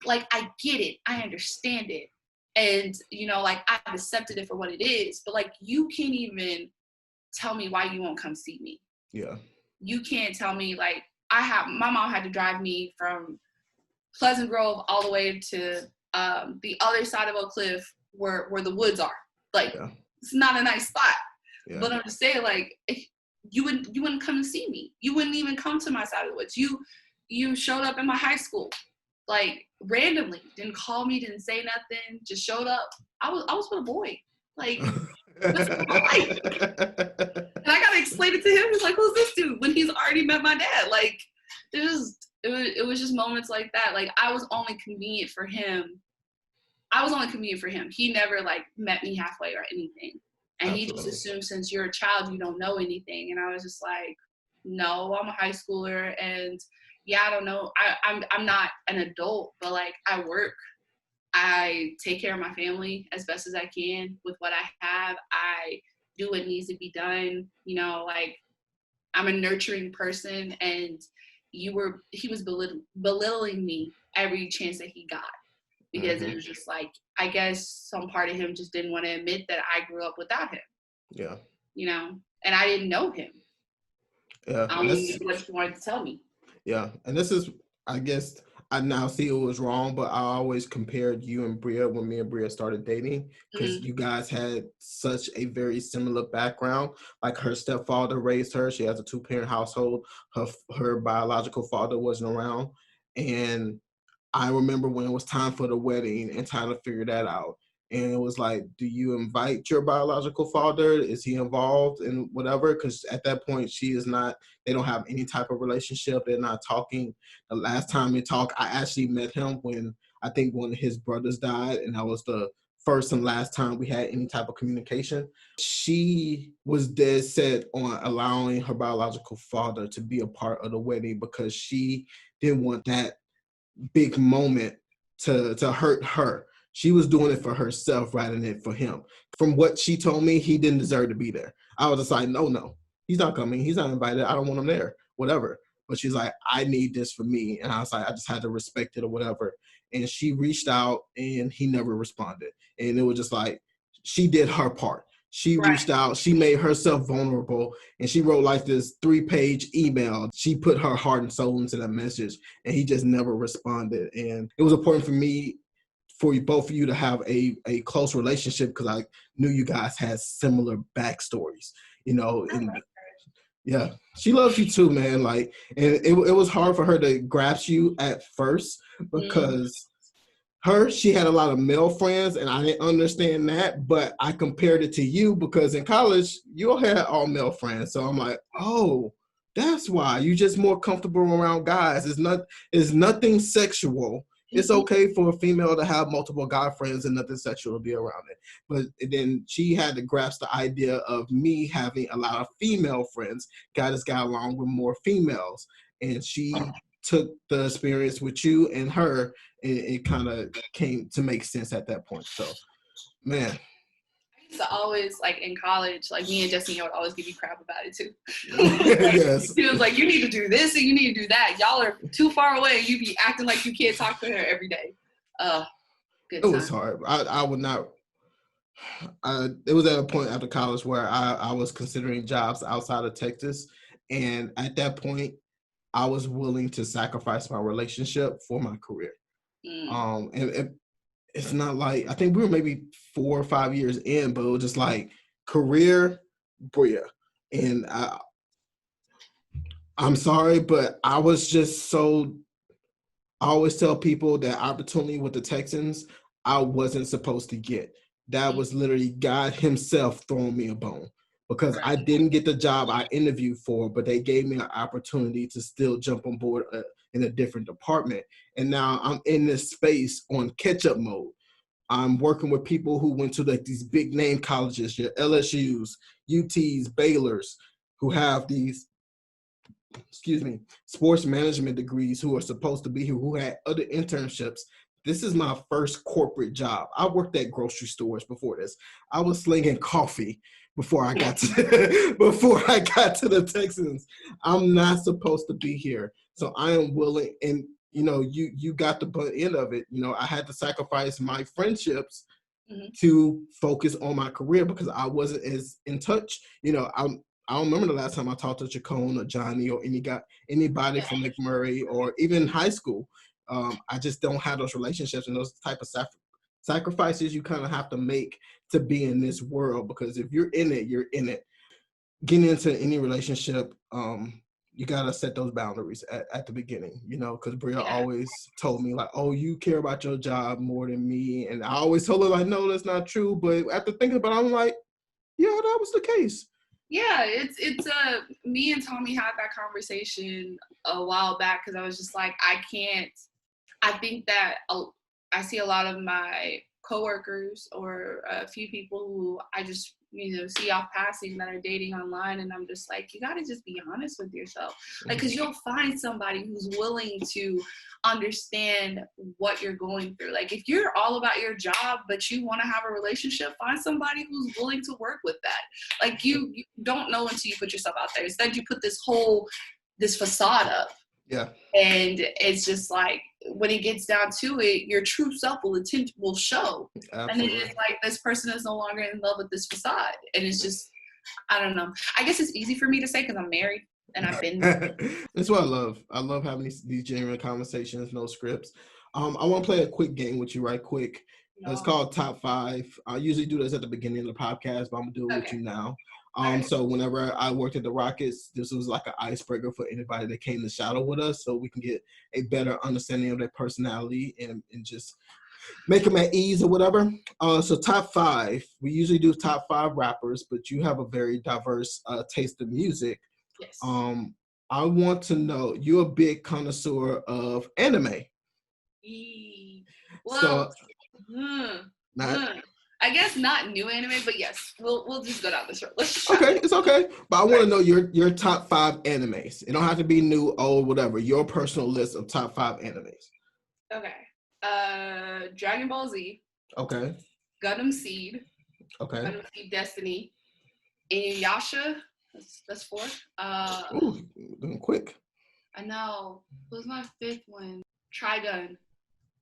Speaker 2: like, I get it. I understand it. And, you know, like, I've accepted it for what it is. But, like, you can't even tell me why you won't come see me.
Speaker 1: Yeah.
Speaker 2: You can't tell me, like, my mom had to drive me from Pleasant Grove all the way to the other side of Oak Cliff where the woods are. Like, it's not a nice spot. Yeah. But I'm just saying, like, you wouldn't come and see me. You wouldn't even come to my side of the woods. You showed up in my high school, like, randomly, didn't call me, didn't say nothing, just showed up. I was with a boy. Like, what's my life? And I gotta explain it to him. He's like, who's this dude? When he's already met my dad. Like, it was just moments like that. Like, I was only convenient for him. He never, like, met me halfway or anything. And Absolutely. He just assumed, since you're a child, you don't know anything. And I was just like, no, I'm a high schooler, and yeah, I don't know. I'm not an adult, but, like, I work. I take care of my family as best as I can with what I have. I do what needs to be done. You know, like, I'm a nurturing person, and he was belittling me every chance that he got, because it was just like, I guess some part of him just didn't want to admit that I grew up without him. Yeah. You know, and I didn't know him. Yeah. I don't know what you wanted to tell me.
Speaker 1: Yeah. And this is, I guess, I now see it was wrong, but I always compared you and Bria when me and Bria started dating, because you guys had such a very similar background. Like, her stepfather raised her. She has a 2-parent household. Her biological father wasn't around. And I remember when it was time for the wedding and time to figure that out. And it was like, do you invite your biological father? Is he involved in whatever? Because at that point, she is not, they don't have any type of relationship. They're not talking. The last time they talked, I actually met him when I think one of his brothers died. And that was the first and last time we had any type of communication. She was dead set on allowing her biological father to be a part of the wedding, because she didn't want that big moment to hurt her. She was doing it for herself rather than for him. From what she told me, he didn't deserve to be there. I was just like, no, he's not coming. He's not invited. I don't want him there. Whatever. but she's like, I need this for me. And I was like, I just had to respect it or whatever. And she reached out and he never responded. And it was just like, she did her part. She
Speaker 2: Right.
Speaker 1: reached out, she made herself vulnerable, and she wrote like this 3-page email. She put her heart and soul into that message, and he just never responded. And it was important for me, for both of you to have a close relationship, because I knew you guys had similar backstories, you know. And yeah, she loves you too, man. Like, and it was hard for her to grasp you at first, because she had a lot of male friends, and I didn't understand that, but I compared it to you because in college you all had all male friends. So I'm like, oh, that's why you just more comfortable around guys. It's nothing sexual. It's okay for a female to have multiple guy friends and nothing sexual to be around it. But then she had to grasp the idea of me having a lot of female friends. Guys got along with more females, and she took the experience with you and her, and it kind of came to make sense at that point. So, man.
Speaker 2: I used to always, like in college, like me and Jesse would always give you crap about it too.
Speaker 1: Yes.
Speaker 2: He was like, you need to do this and you need to do that. Y'all are too far away. You be acting like you can't talk to her every day. Good
Speaker 1: It was hard. I would not. It was at a point after college where I was considering jobs outside of Texas, and at that point, I was willing to sacrifice my relationship for my career. And it's not like, I think we were maybe 4 or 5 years in, but it was just like career, Bria. And I'm sorry, but I was just so, I always tell people that opportunity with the Texans, I wasn't supposed to get. That was literally God himself throwing me a bone, because I didn't get the job I interviewed for, but they gave me an opportunity to still jump on board in a different department. And now I'm in this space on catch-up mode. I'm working with people who went to like these big name colleges, your LSUs, UTs, Baylors, who have these, sports management degrees, who are supposed to be here, who had other internships. This is my first corporate job. I worked at grocery stores before this. I was slinging coffee before I got to before I got to the Texans. I'm not supposed to be here. So I am willing, and you got the butt end of it. I had to sacrifice my friendships to focus on my career, because I wasn't as in touch. I don't remember the last time I talked to Chacon or Johnny or anybody from McMurray or even high school. I just don't have those relationships and those type of sacrifices you kind of have to make to be in this world, because if you're in it, you're in it. Getting into any relationship, you got to set those boundaries at the beginning, because Bria always told me like, oh, you care about your job more than me. And I always told her like, no, that's not true. But after thinking about it, I'm like, yeah, that was the case.
Speaker 2: Yeah, it's me and Tommy had that conversation a while back, because I was just like, I think that I see a lot of my coworkers or a few people who I just see off passing that are dating online, and I'm just like, you got to just be honest with yourself, like, because you'll find somebody who's willing to understand what you're going through. Like, if you're all about your job but you want to have a relationship, find somebody who's willing to work with that. Like, you don't know until you put yourself out there. Instead, you put this facade up.
Speaker 1: Yeah.
Speaker 2: And it's just like, when it gets down to it, your true self will show. Absolutely. And then it's like, this person is no longer in love with this facade. And it's just, I don't know. I guess it's easy for me to say because I'm married and I've been married.
Speaker 1: That's what I love. I love having these genuine conversations, no scripts. I want to play a quick game with you right quick. It's called Top 5. I usually do this at the beginning of the podcast, but I'm going to do it with you now. So whenever I worked at the Rockets, this was like an icebreaker for anybody that came to shadow with us, so we can get a better understanding of their personality and just make them at ease or whatever. So top 5, we usually do top 5 rappers, but you have a very diverse taste of music.
Speaker 2: Yes.
Speaker 1: I want to know, you're a big connoisseur of anime.
Speaker 2: Well, I guess not new anime, but yes, we'll just go down this road.
Speaker 1: Okay, it's okay. But I want to know your top 5 animes. It don't have to be new, old, whatever. Your personal list of top 5 animes.
Speaker 2: Okay. Dragon Ball Z.
Speaker 1: Okay.
Speaker 2: Gundam Seed.
Speaker 1: Okay.
Speaker 2: Gundam Seed Destiny. Inuyasha. That's 4.
Speaker 1: Ooh, doing quick.
Speaker 2: I know. What was my fifth one? Trigun.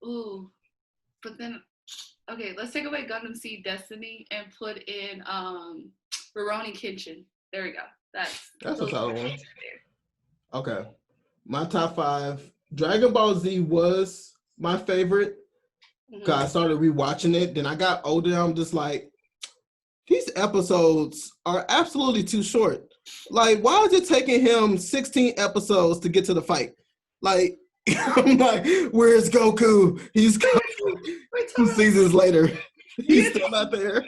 Speaker 2: Ooh. But then, okay, let's take away Gundam Seed Destiny and put in Rurouni Kenshin. There we go.
Speaker 1: That's a
Speaker 2: Those are my
Speaker 1: solid one.
Speaker 2: favorites right
Speaker 1: Okay. My top 5. Dragon Ball Z was my favorite.
Speaker 2: there.
Speaker 1: Cause I started rewatching it. Then I got older. I'm just like, these episodes are absolutely too short. Like, why is it taking him 16 episodes to get to the fight? Like, I'm like, where's Goku? He's coming.
Speaker 2: Wait,
Speaker 1: 2 seasons later. He's
Speaker 2: Me
Speaker 1: still not there.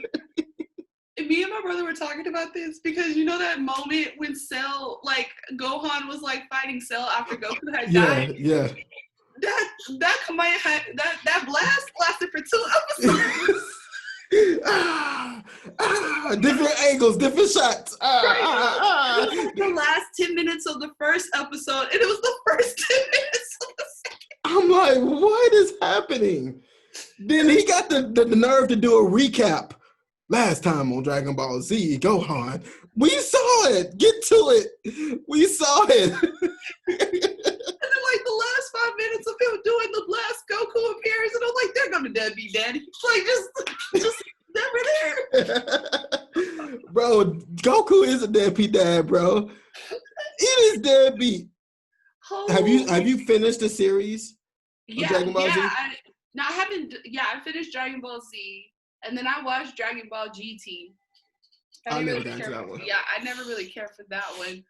Speaker 2: me and my brother were talking about this because you know that moment when Cell, like Gohan was like fighting Cell after Goku had died.
Speaker 1: Yeah.
Speaker 2: That command that blast lasted for 2 episodes.
Speaker 1: Different angles, different shots.
Speaker 2: It was like the last 10 minutes of the first episode, and it was the first 10 minutes of the second.
Speaker 1: I'm like, what is happening? Then he got the nerve to do a recap. Last time on Dragon Ball Z, Gohan, we saw it. Get to it. We saw it.
Speaker 2: And then like the last 5 minutes of him doing the blast Goku appearance, and I'm like, they're gonna deadbeat daddy. Like just never there.
Speaker 1: Bro, Goku is a deadbeat dad, bro. It is deadbeat.
Speaker 2: Oh.
Speaker 1: Have you finished the series?
Speaker 2: Yeah,
Speaker 1: Dragon Ball Z?
Speaker 2: I haven't. Yeah, I finished Dragon Ball Z, and then I watched Dragon Ball GT.
Speaker 1: I never got into that one.
Speaker 2: Yeah, I never really cared for that one.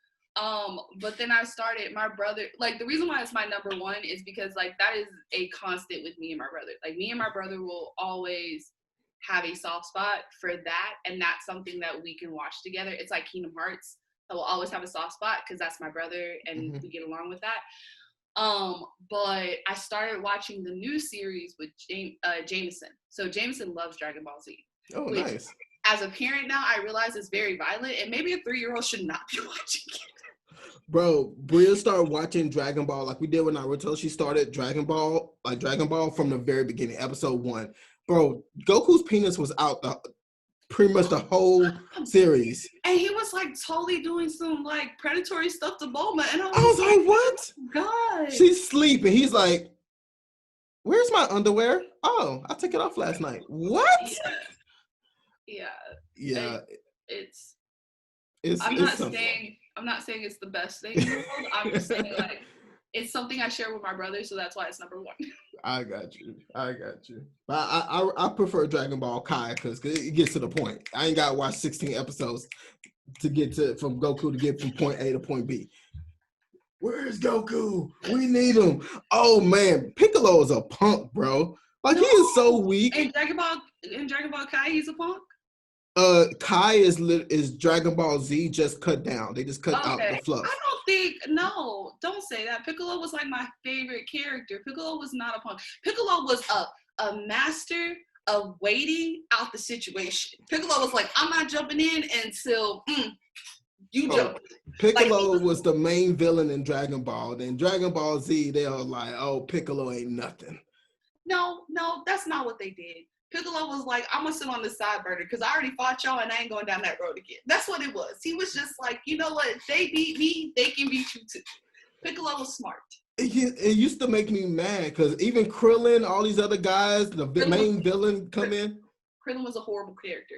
Speaker 2: But then I started my brother. Like the reason why it's my number one is because like that is a constant with me and my brother. Like me and my brother will always have a soft spot for that, and that's something that we can watch together. It's like Kingdom Hearts. I will always have a soft spot because that's my brother, and we get along with that. But I started watching the new series with Jameson. So Jameson loves Dragon Ball Z.
Speaker 1: Oh, nice.
Speaker 2: As a parent now, I realize it's very violent, and maybe a 3-year-old should not be watching it.
Speaker 1: Bro, Bria started watching Dragon Ball like we did with Naruto. She started Dragon Ball from the very beginning, episode 1. Bro, Goku's penis was out pretty much the whole series.
Speaker 2: And he was like totally doing some like predatory stuff to Bulma. And I
Speaker 1: was like, what?
Speaker 2: God.
Speaker 1: She's sleeping. He's like, where's my underwear? Oh, I took it off last night. What?
Speaker 2: Yeah. It's
Speaker 1: I'm
Speaker 2: not saying it's the best thing in the world. I'm just saying like it's something I share with my brother, so that's why it's number one.
Speaker 1: I got you. But I prefer Dragon Ball Kai because it gets to the point. I ain't gotta watch 16 episodes to get from Goku to get from point A to point B. Where's Goku? We need him. Oh man, Piccolo is a punk, bro. Like he is so weak.
Speaker 2: In Dragon Ball Kai, he's a punk.
Speaker 1: Kai is Dragon Ball Z just cut down. They just cut out the fluff.
Speaker 2: Don't say that. Piccolo was like my favorite character. Piccolo was not a punk. Piccolo was a master of waiting out the situation. Piccolo was like, I'm not jumping in until you jump.
Speaker 1: Piccolo was the main villain in Dragon Ball. Then Dragon Ball Z, they were like, oh, Piccolo ain't nothing.
Speaker 2: No, that's not what they did. Piccolo was like, I'm gonna sit on the side burner because I already fought y'all and I ain't going down that road again. That's what it was. He was just like, you know what? They beat me, they can beat you too. Piccolo was smart.
Speaker 1: It used to make me mad because even Krillin, all these other guys, the main villain come in.
Speaker 2: Krillin was a horrible character.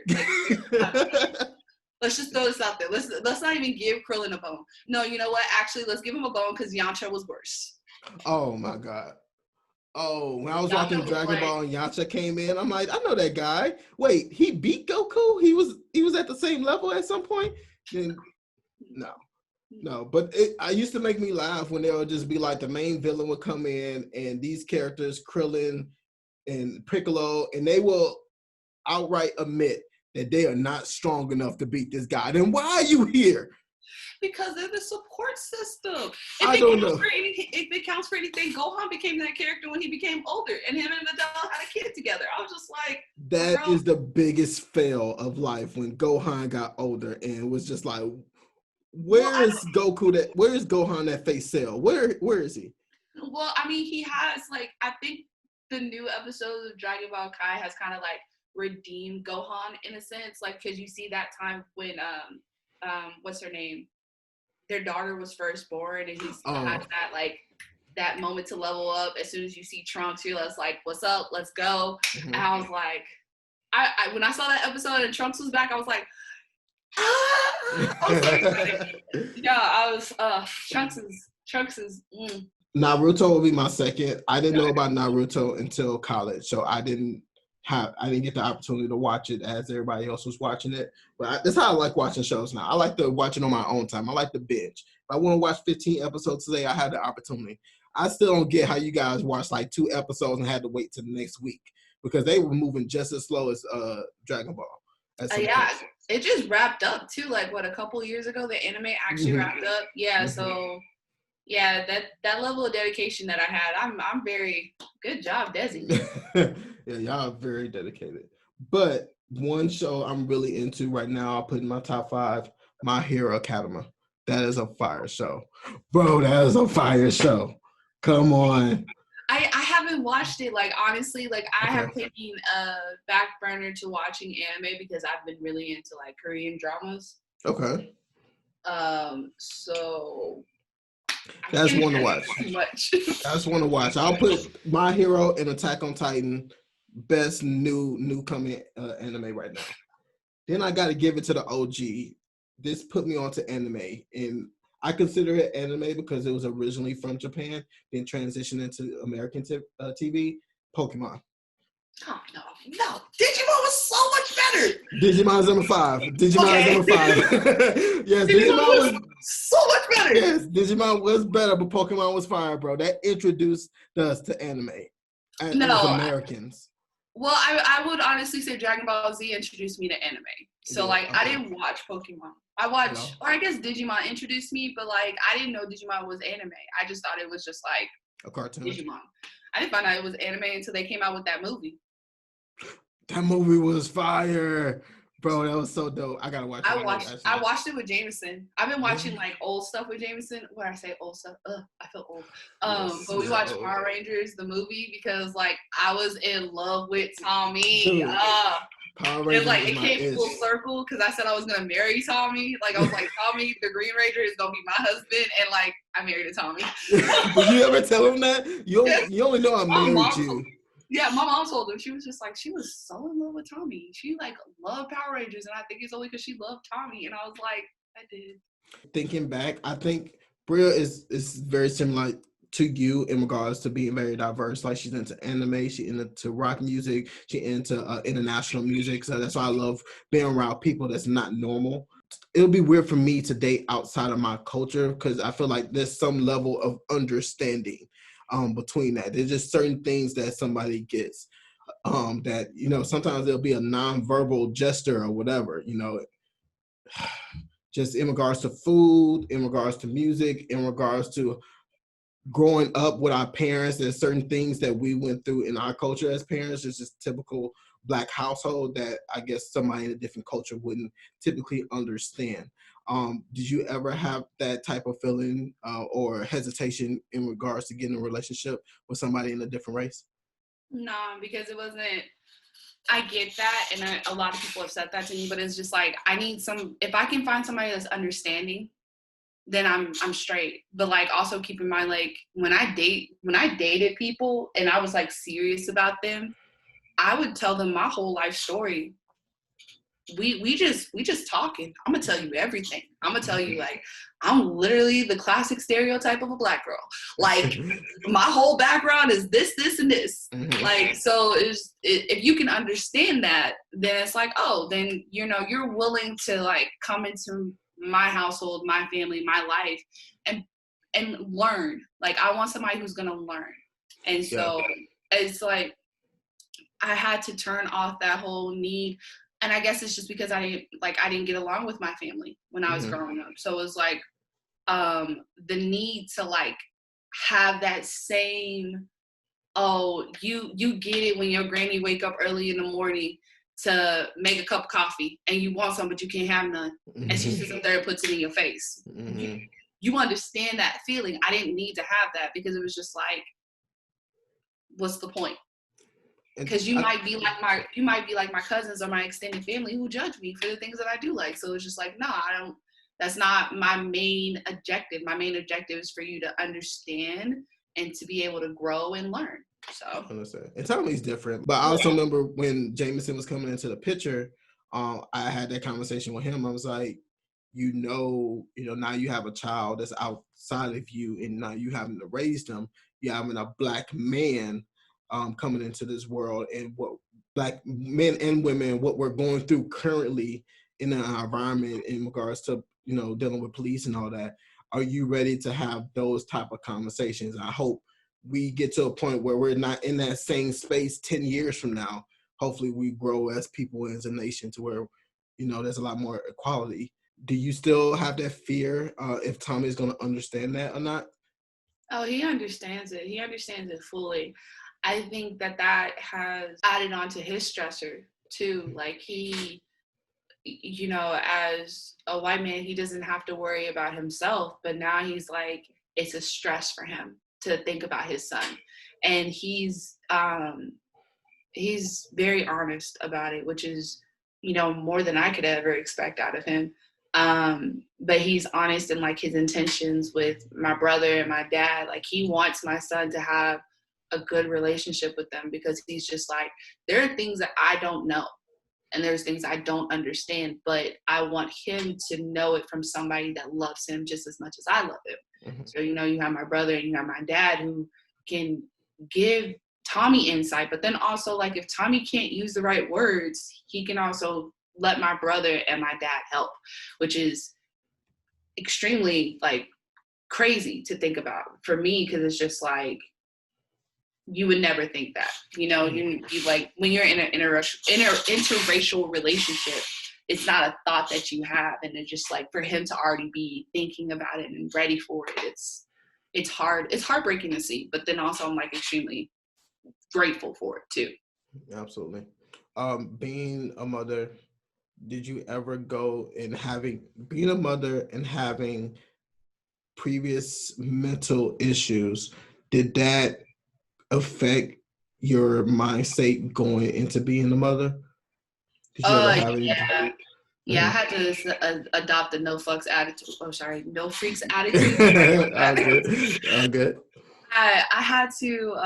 Speaker 2: Like, let's just throw this out there. Let's not even give Krillin a bone. No, you know what? Actually, let's give him a bone because Yamcha was worse.
Speaker 1: Oh my God. Oh, when I was watching Dragon Ball and Yamcha came in, I'm like, I know that guy. Wait, he beat Goku? He was at the same level at some point? Then no. But I used to make me laugh when they would just be like the main villain would come in and these characters, Krillin and Piccolo, and they will outright admit that they are not strong enough to beat this guy. Then why are you here?
Speaker 2: Because they're the support system.
Speaker 1: I don't know.
Speaker 2: If it counts for anything, Gohan became that character when he became older, and him and Videl had a kid together. I was just like,
Speaker 1: that is the biggest fail of life when Gohan got older and was just like, where is Gohan that face Cell? Where is he?
Speaker 2: Well, I mean, he has like, I think the new episodes of Dragon Ball Kai has kind of like redeemed Gohan in a sense, like because you see that time when what's her name? their daughter was first born, and he's
Speaker 1: Oh.
Speaker 2: had that like that moment to level up. As soon as you see Trunks, you're just like, "What's up? Let's go!"
Speaker 1: Mhm.
Speaker 2: And I was like, I when I saw that episode and Trunks was back, I was like, ah! I was so excited. Yeah, I was. Trunks is.
Speaker 1: Naruto will be my second. I didn't know about Naruto until college, so I didn't get the opportunity to watch it as everybody else was watching it. But that's how I like watching shows now. I like to watch it on my own time. I like to binge. If I want to watch 15 episodes today, I had the opportunity. I still don't get how you guys watched like 2 episodes and had to wait till the next week because they were moving just as slow as Dragon Ball.
Speaker 2: Yeah, it just wrapped up too. Like what, a couple years ago, the anime actually wrapped up. Yeah, so yeah, that level of dedication that I had, I'm very good job, Desi.
Speaker 1: Yeah, y'all are very dedicated. But one show I'm really into right now, I'll put in my top 5, My Hero Academia. That is a fire show. Bro, that is a fire show. Come on.
Speaker 2: I haven't watched it, like honestly, like I have taken a back burner to watching anime because I've been really into like Korean dramas.
Speaker 1: Okay.
Speaker 2: So
Speaker 1: that's one to watch. That's one to watch. I'll put My Hero and Attack on Titan best new coming anime right now. Then I got to give it to the OG. This put me onto anime, and I consider it anime because it was originally from Japan, then transitioned into American TV. Pokemon.
Speaker 2: Oh no! Digimon was so much better.
Speaker 1: Digimon's number 5. Digimon's number 5. Yes, Digimon was
Speaker 2: so much better.
Speaker 1: Yes, Digimon was better, but Pokemon was fire, bro. That introduced us to anime as Americans.
Speaker 2: Well, I would honestly say Dragon Ball Z introduced me to anime. So I didn't watch Pokemon. I watched, or I guess Digimon introduced me, but like I didn't know Digimon was anime. I just thought it was just like
Speaker 1: a cartoon.
Speaker 2: Digimon. I didn't find out it was anime until they came out with that movie.
Speaker 1: That movie was fire, bro. That was so dope. I gotta watch it.
Speaker 2: I watched it with Jameson. I've been watching like old stuff with Jameson. When I say old stuff, I feel old. But we watched Power Rangers the movie because like I was in love with Tommy. Power Rangers. Like it came full circle because I said I was gonna marry Tommy. Like I was like, Tommy, the Green Ranger is gonna be my husband, and like I married a Tommy.
Speaker 1: Did you ever tell him that? You only know I married you.
Speaker 2: Yeah, my mom told her. She was just like, she was so in love with Tommy. She like loved Power Rangers, and I think it's only because she loved Tommy. And I was like, I did. Thinking
Speaker 1: back, I think Bria is very similar to you in regards to being very diverse. Like she's into anime, she's into rock music, she's into international music. So that's why I love being around people that's not normal. It'll be weird for me to date outside of my culture because I feel like there's some level of understanding between that. There's just certain things that somebody gets that, you know, sometimes there'll be a nonverbal gesture or whatever, you know, just in regards to food, in regards to music, in regards to growing up with our parents. There's certain things that we went through in our culture as parents. It's just typical Black household that I guess somebody in a different culture wouldn't typically understand. Did you ever have that type of feeling or hesitation in regards to getting a relationship with somebody in a different race?
Speaker 2: No, because it wasn't. I get that, and a lot of people have said that to me, but it's just like I need if I can find somebody that's understanding, then I'm straight. But like also keep in mind, like when I dated people and I was like serious about them, I would tell them my whole life story. We just talking. I'm gonna tell you everything. I'm gonna tell you like I'm literally the classic stereotype of a Black girl. Like my whole background is this, and this. Like so, if you can understand that, then it's like, oh, then you know you're willing to like come into my household, my family, my life, and learn. Like I want somebody who's gonna learn. And so it's like I had to turn off that whole need. And I guess it's just because I didn't get along with my family when I was growing up. So it was like the need to like have that same, oh, you get it when your granny wake up early in the morning to make a cup of coffee and you want some but you can't have none. And she sits up there and puts it in your face. You understand that feeling. I didn't need to have that because it was just like, what's the point? Because you might be like my cousins or my extended family who judge me for the things that I do like. So it's just like, no, I don't. That's not my main objective. My main objective is for you to understand and to be able to grow and learn. So
Speaker 1: I understand. And Tommy's different, but I also remember when Jameson was coming into the picture, I had that conversation with him. I was like, now you have a child that's outside of you, and now you having to raise them. You having a Black man coming into this world, and what Black men and women, what we're going through currently in our environment in regards to dealing with police and all that. Are you ready to have those type of conversations? I hope we get to a point where we're not in that same space 10 years from now. Hopefully we grow as people and as a nation to where, there's a lot more equality. Do you still have that fear if Tommy is going to understand that or not?
Speaker 2: Oh, he understands it. He understands it fully. I think that has added on to his stressor too. Like he, as a white man, he doesn't have to worry about himself, but now he's like, it's a stress for him to think about his son. And he's very honest about it, which is, more than I could ever expect out of him. But he's honest in like his intentions with my brother and my dad. Like he wants my son to have a good relationship with them, because he's just like, there are things that I don't know and there's things I don't understand, but I want him to know it from somebody that loves him just as much as I love him. Mm-hmm. So, you have my brother and you have my dad who can give Tommy insight, but then also like if Tommy can't use the right words, he can also let my brother and my dad help, which is extremely like crazy to think about for me, because it's just like, you would never think that, you like when you're in an interracial relationship, it's not a thought that you have. And it's just like for him to already be thinking about it and ready for it, it's hard. It's heartbreaking to see, but then also I'm like extremely grateful for it too.
Speaker 1: Absolutely. Being a mother, did you ever go and being a mother and having previous mental issues, did that affect your mindset going into being a mother? Did you ever have any?
Speaker 2: Yeah, I had to adopt a no fucks attitude. Oh, sorry, no freaks attitude.
Speaker 1: All good.
Speaker 2: I had to.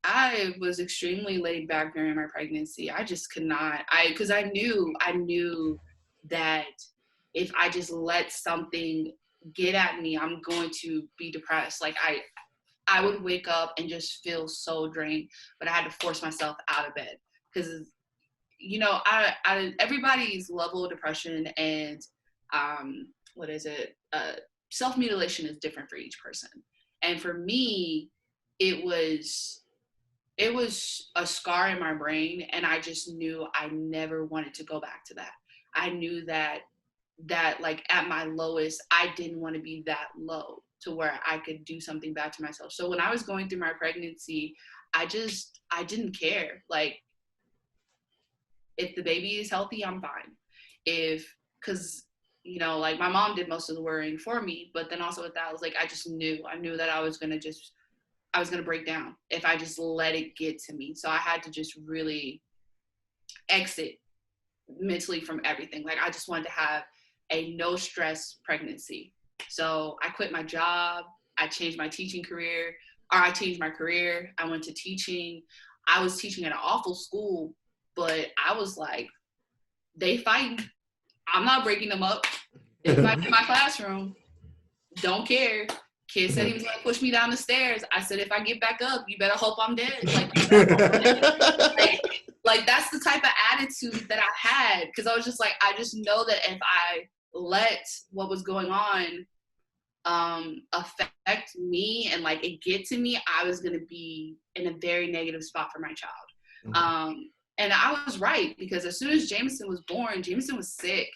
Speaker 2: I was extremely laid back during my pregnancy. I just could not. Because I knew that if I just let something get at me, I'm going to be depressed. Like I would wake up and just feel so drained, but I had to force myself out of bed because, everybody's level of depression and self-mutilation is different for each person. And for me, it was a scar in my brain, and I just knew I never wanted to go back to that. I knew that like at my lowest, I didn't want to be that low to where I could do something bad to myself. So when I was going through my pregnancy, I didn't care. Like, if the baby is healthy, I'm fine. Because like my mom did most of the worrying for me, but then also with that, I was like, I knew that I was going to break down if I just let it get to me. So I had to just really exit mentally from everything. Like I just wanted to have a no stress pregnancy. So I quit my job. I changed my career. I went to teaching. I was teaching at an awful school, but I was like, they fighting. I'm not breaking them up. They fight in my classroom. Don't care. Kid said he was going to push me down the stairs. I said, if I get back up, you better hope I'm dead. Like that's the type of attitude that I had. Because I was just like, I just know that if I let what was going on affect me and like it get to me, I was going to be in a very negative spot for my child. Mm-hmm. And I was right, because as soon as Jameson was born, Jameson was sick.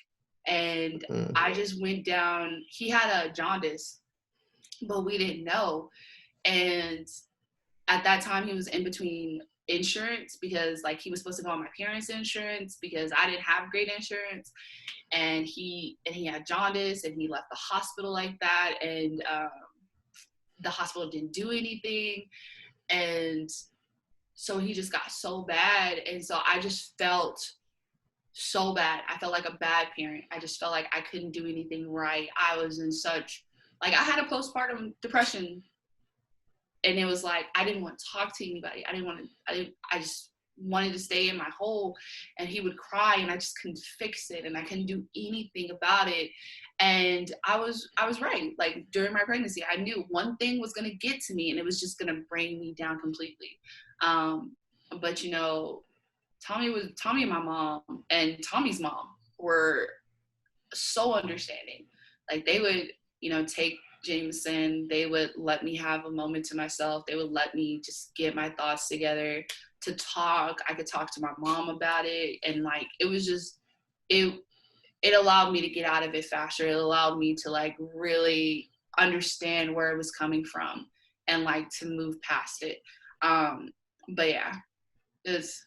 Speaker 2: And I just went down. He had a jaundice, but we didn't know. And at that time, he was in between insurance, because like he was supposed to go on my parents' insurance because I didn't have great insurance. And he had jaundice, and he left the hospital like that. And the hospital didn't do anything. And so he just got so bad. And so I just felt so bad. I felt like a bad parent. I just felt like I couldn't do anything right. I was in such, like, I had a postpartum depression, and it was like I didn't want to talk to anybody. I just wanted to stay in my hole, and he would cry and I just couldn't fix it and I couldn't do anything about it. And I was right. Like, during my pregnancy, I knew one thing was going to get to me and it was just going to bring me down completely. But you know, Tommy and my mom and Tommy's mom were so understanding. Like, they would, you know, take Jameson, they would let me have a moment to myself. They would let me just get my thoughts together to talk. I could talk to my mom about it. And like, it was just, it allowed me to get out of it faster. It allowed me to like really understand where it was coming from and like to move past it. But yeah, it's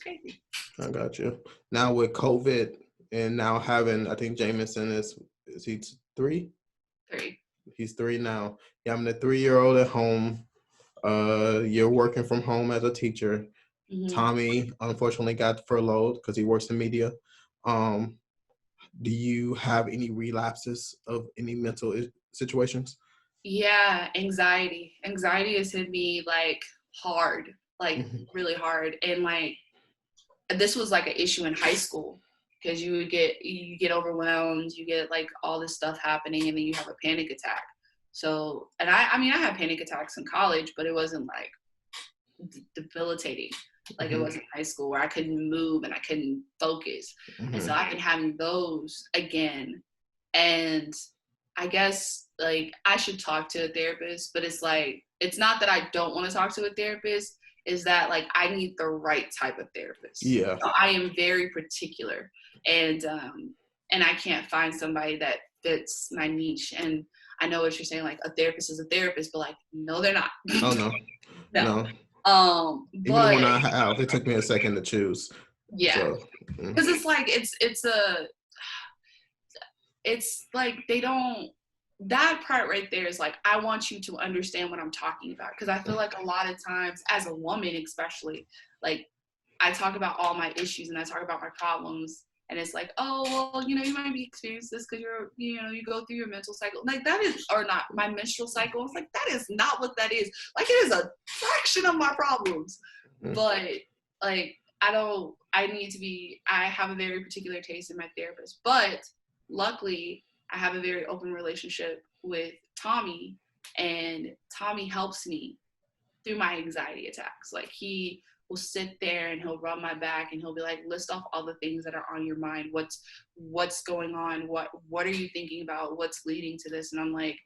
Speaker 2: crazy.
Speaker 1: I got you. Now with COVID and now having, I think Jameson is he 3?
Speaker 2: 3.
Speaker 1: He's 3 now. Yeah, I'm the 3-year-old at home. You're working from home as a teacher.
Speaker 2: Mm-hmm.
Speaker 1: Tommy unfortunately got furloughed because he works in media. Do you have any relapses of any mental situations?
Speaker 2: Yeah, anxiety. Anxiety has hit me like hard, like really hard. And like, this was like an issue in high school because you get overwhelmed, you get like all this stuff happening, and then you have a panic attack. So, and I mean, I had panic attacks in college, but it wasn't like debilitating. Like, it wasn't high school where I couldn't move and I couldn't focus. And so I've been having those again. And I guess like I should talk to a therapist, but it's like, it's not that I don't want to talk to a therapist, is that like I need the right type of therapist.
Speaker 1: Yeah.
Speaker 2: So I am very particular, and I can't find somebody that fits my niche. And I know what you're saying, like a therapist is a therapist, but like, no, they're not.
Speaker 1: Oh no.
Speaker 2: No.
Speaker 1: Even
Speaker 2: But
Speaker 1: when I have, it took me a second to choose.
Speaker 2: yeah,
Speaker 1: So,
Speaker 2: because it's like it's like they don't, that part right there is like, I want you to understand what I'm talking about, because I feel like a lot of times as a woman especially, like I talk about all my issues and I talk about my problems, and it's like, oh well, you know, you might be experiencing this because you're, you know, you go through your mental cycle, like that is, or not, my menstrual cycle. It's like, that is not what that is. Like, it is a fraction of my problems. But like, I have a very particular taste in my therapist, but luckily I have a very open relationship with Tommy, and Tommy helps me through my anxiety attacks. Like, he will sit there and he'll rub my back and he'll be like, list off all the things that are on your mind. What's going on? What are you thinking about? What's leading to this? And I'm like,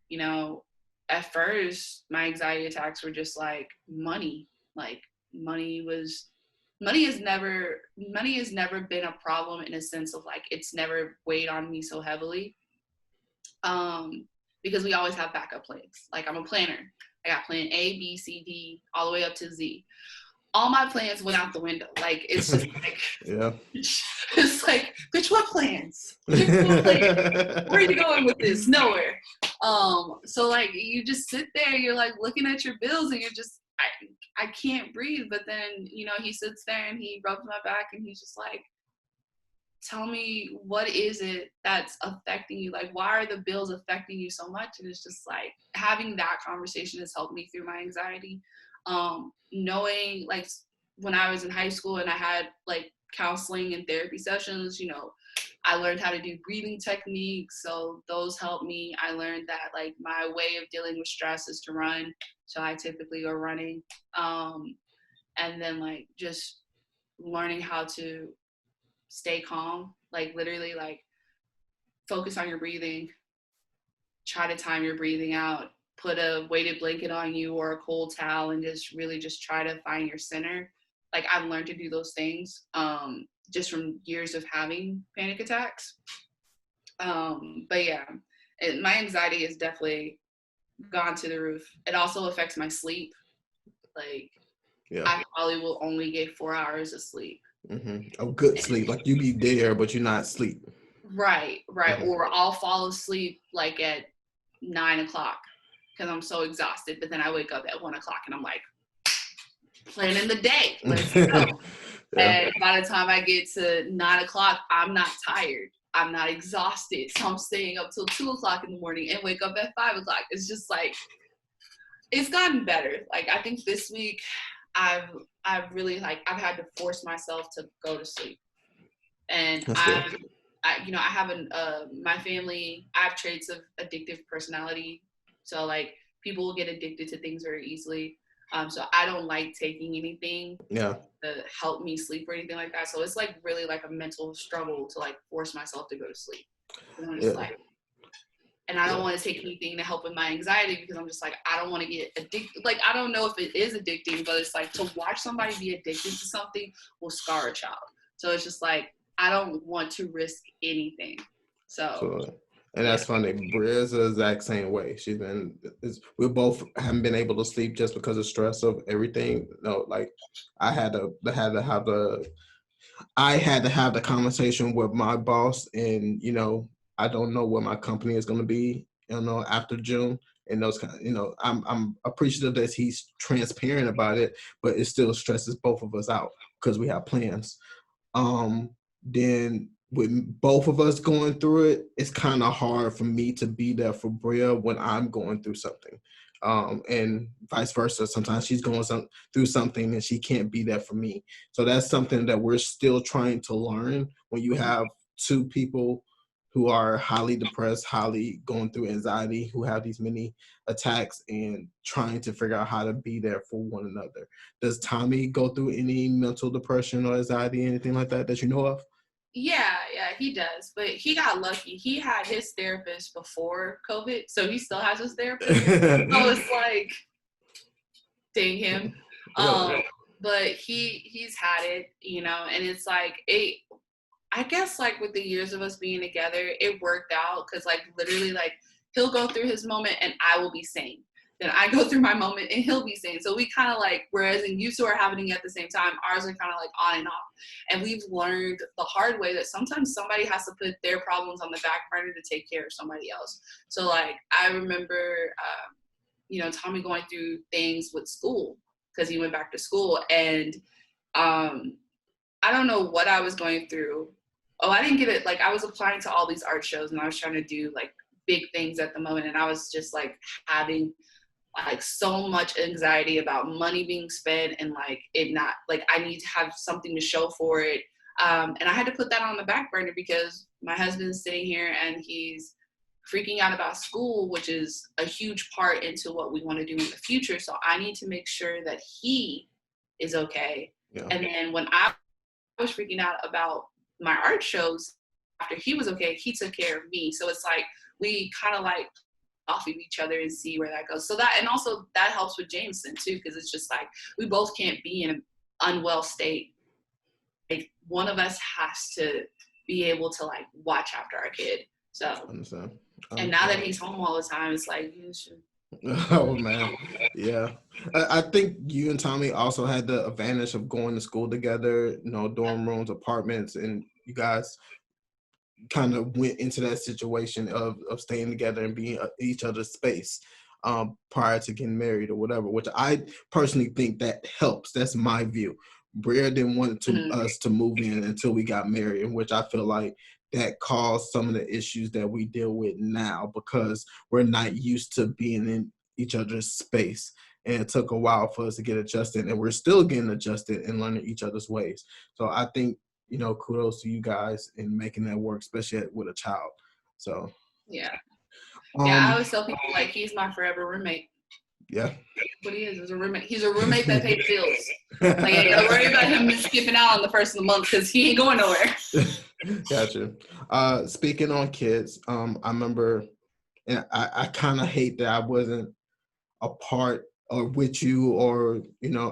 Speaker 2: you know, at first my anxiety attacks were just like money. Like, money has never been a problem, in a sense of like, it's never weighed on me so heavily. Because we always have backup plans. Like, I'm a planner. I got plan A, B, C, D, all the way up to Z. All my plans went out the window. Like, it's just like,
Speaker 1: yeah.
Speaker 2: It's like, bitch, what plans? Where are you going with this? Nowhere. So like, you just sit there, you're like looking at your bills, and you're just, I can't breathe. But then, you know, he sits there and he rubs my back and he's just like, tell me, what is it that's affecting you? Like, why are the bills affecting you so much? And it's just like, having that conversation has helped me through my anxiety. Knowing, like, when I was in high school and I had like counseling and therapy sessions, you know, I learned how to do breathing techniques. So those helped me. I learned that like my way of dealing with stress is to run. So I typically go running. And then like just learning how to stay calm, like literally like focus on your breathing, try to time your breathing out, put a weighted blanket on you or a cold towel, and just really just try to find your center. Like, I've learned to do those things just from years of having panic attacks. But yeah, my anxiety has definitely gone to the roof. It also affects my sleep. Like, yeah. I probably will only get 4 hours of sleep.
Speaker 1: A good sleep, like you be there, but you're not asleep.
Speaker 2: Right. Or I'll fall asleep like at 9 o'clock because I'm so exhausted. But then I wake up at 1 o'clock and I'm like, planning the day. Let's go.
Speaker 1: Yeah.
Speaker 2: And by the time I get to 9 o'clock, I'm not tired. I'm not exhausted. So I'm staying up till 2 o'clock in the morning and wake up at 5 o'clock. It's just like, it's gotten better. Like, I think this week I've really I've had to force myself to go to sleep. And
Speaker 1: That's good.
Speaker 2: I have my family, I have traits of addictive personality. So like people will get addicted to things very easily. So I don't like taking anything
Speaker 1: Yeah.
Speaker 2: to help me sleep or anything like that. So it's like really like a mental struggle to like force myself to go to sleep. And I'm just like, and I don't want to take anything to help with my anxiety because I'm just like, I don't want to get addicted. Like, I don't know if it is addicting, but it's like to watch somebody be addicted to something will scar a child. So it's just like, I don't want to risk anything. So
Speaker 1: and that's funny. Bria's the exact same way. We both haven't been able to sleep just because of stress of everything. No, like I had to have the conversation with my boss, and I don't know where my company is going to be, after June. And those kind, I'm appreciative that he's transparent about it, but it still stresses both of us out because we have plans. Then with both of us going through it, it's kind of hard for me to be there for Bria when I'm going through something. And vice versa. Sometimes she's going through something and she can't be there for me. So that's something that we're still trying to learn when you have two people who are highly depressed, highly going through anxiety, who have these many attacks and trying to figure out how to be there for one another. Does Tommy go through any mental depression or anxiety, anything like that you know of?
Speaker 2: Yeah, he does. But he got lucky. He had his therapist before COVID, so he still has his therapist. So it's like, dang him. But he's had it, and it's like I guess like with the years of us being together, it worked out because like literally like he'll go through his moment and I will be sane. Then I go through my moment and he'll be sane. So we kind of like, whereas in you two are happening at the same time, ours are kind of like on and off. And we've learned the hard way that sometimes somebody has to put their problems on the back burner to take care of somebody else. So like I remember, Tommy going through things with school because he went back to school and I don't know what I was going through. Oh, I didn't get it. Like I was applying to all these art shows and I was trying to do like big things at the moment. And I was just like having like so much anxiety about money being spent and like it not like I need to have something to show for it. And I had to put that on the back burner because my husband's sitting here and he's freaking out about school, which is a huge part into what we want to do in the future. So I need to make sure that he is okay. Yeah. And then when I was freaking out about my art shows, after he was okay, he took care of me. So it's like we kind of like off of each other and see where that goes. So that, and also that helps with Jameson too, because it's just like we both can't be in an unwell state. Like one of us has to be able to like watch after our kid. So understand. And now that he's home all the time, it's like you should.
Speaker 1: Oh man, yeah. I think you and Tommy also had the advantage of going to school together, dorm rooms, apartments, and you guys kind of went into that situation of staying together and being each other's space prior to getting married or whatever, which I personally think that helps. That's my view. Bria didn't want us to move in until we got married, in which I feel like that caused some of the issues that we deal with now because we're not used to being in each other's space. And it took a while for us to get adjusted, and we're still getting adjusted and learning each other's ways. So I think, kudos to you guys in making that work, especially with a child. So
Speaker 2: yeah. I always tell people like he's my forever roommate.
Speaker 1: Yeah.
Speaker 2: What he is a roommate. He's a roommate that pays bills. Like, I ain't gotta worry about him skipping out on the first of the month because he ain't going nowhere.
Speaker 1: Gotcha. Speaking on kids, I remember, and I kind of hate that I wasn't a part or with you, or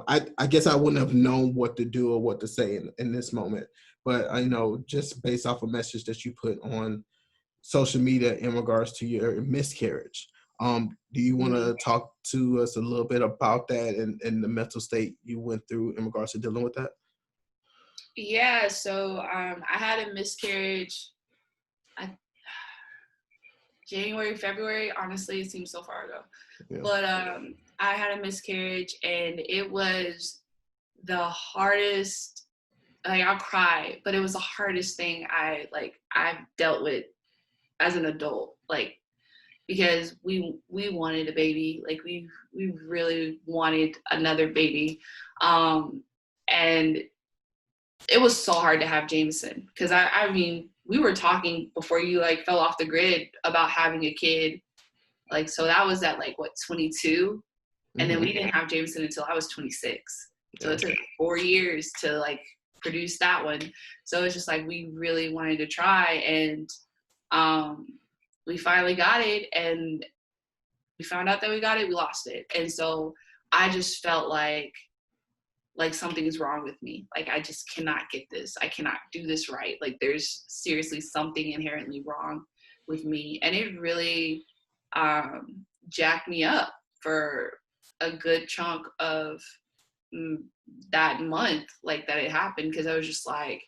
Speaker 1: I guess I wouldn't have known what to do or what to say in this moment. But I know just based off a message that you put on social media in regards to your miscarriage. Do you want to talk to us a little bit about that and the mental state you went through in regards to dealing with that?
Speaker 2: Yeah, so I had a miscarriage January, February. Honestly, it seems so far ago. Yeah. But I had a miscarriage and it was the hardest, like I'll cry, but it was the hardest thing I've dealt with as an adult, like, because we wanted a baby, like we really wanted another baby, and it was so hard to have Jameson, because I mean, we were talking before you like fell off the grid about having a kid, like, so that was at like what, 22, and then we didn't have Jameson until I was 26, so it took 4 years to like produce that one. So it's just like we really wanted to try, and we finally got it, and we found out that we got it, we lost it. And so I just felt like something's wrong with me. Like, I just cannot get this. I cannot do this right. Like, there's seriously something inherently wrong with me. And it really jacked me up for a good chunk of that month, like, that it happened, because I was just like,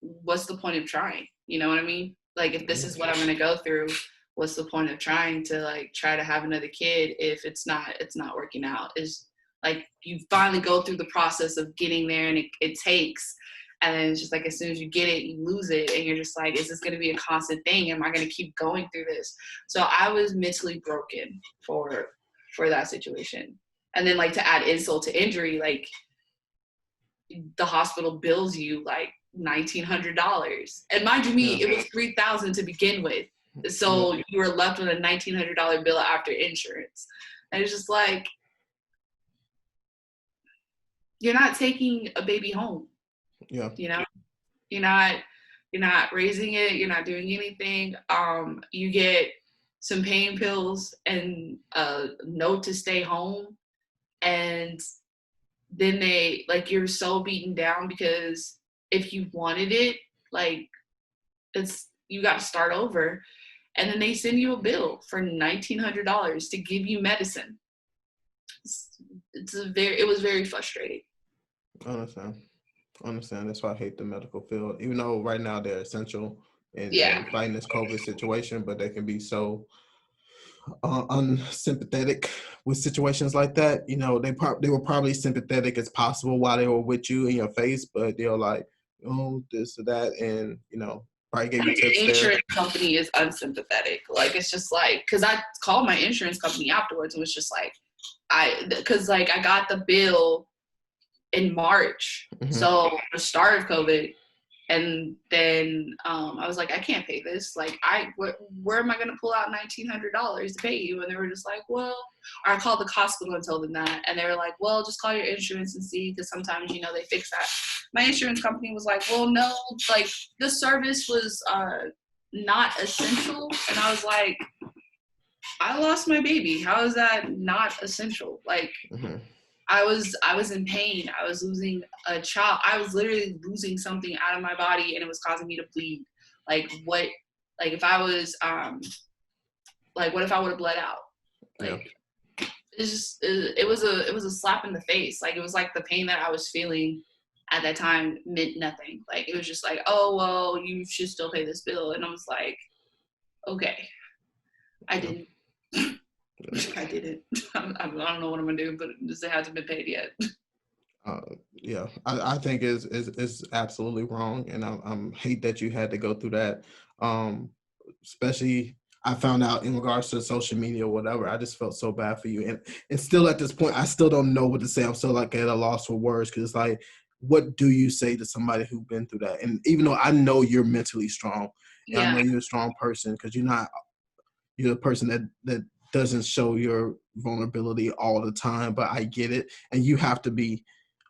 Speaker 2: what's the point of trying? You know what I mean? Like, if this is what I'm going to go through, what's the point of trying to like try to have another kid if it's not working out? Is like, you finally go through the process of getting there, and it takes, and then it's just like, as soon as you get it, you lose it, and you're just like, is this going to be a constant thing? Am I going to keep going through this? So I was mentally broken for that situation. And then, like, to add insult to injury, like, the hospital bills you like $1,900, and mind you, it was $3,000 to begin with. So you were left with a $1,900 bill after insurance. And it's just like, you're not taking a baby home.
Speaker 1: Yeah.
Speaker 2: You know, you're not raising it. You're not doing anything. You get some pain pills and a note to stay home. And then they, like, you're so beaten down because if you wanted it, like, you got to start over. And then they send you a bill for $1,900 to give you medicine. It was very frustrating.
Speaker 1: I understand. That's why I hate the medical field, even though right now they're essential in fighting this COVID situation, but they can be so unsympathetic with situations like that. You know, they were probably sympathetic as possible while they were with you in your face, but they're like, oh, this or that, and you know, probably gave you tips there.
Speaker 2: Insurance company is unsympathetic. Like, it's just like, because I called my insurance company afterwards and was just like, because like I got the bill in March, so the start of COVID, and then I was like, I can't pay this. Like, where am I going to pull out $1,900 to pay you? And they were just like, well, or I called the hospital and told them that, and they were like, well, just call your insurance and see, because sometimes, you know, they fix that. My insurance company was like, well, no, like, the service was not essential. And I was like, I lost my baby. How is that not essential? Like, I was in pain. I was losing a child. I was literally losing something out of my body, and it was causing me to bleed. Like, what? Like, if I was like, what if I would have bled out? Like, it's just, it was a slap in the face. Like, it was like the pain that I was feeling at that time meant nothing. Like, it was just like, oh, well, you should still pay this bill. And I was like, okay, I didn't. I didn't. I don't know what I'm gonna do, but it hasn't been paid yet.
Speaker 1: I think is absolutely wrong, and I hate that you had to go through that. Especially, I found out in regards to social media or whatever. I just felt so bad for you, and still at this point, I still don't know what to say. I'm still like at a loss for words, because it's like, what do you say to somebody who's been through that? And even though I know you're mentally strong, and I know you're a strong person, because you're a person that doesn't show your vulnerability all the time, but I get it. And you have to be,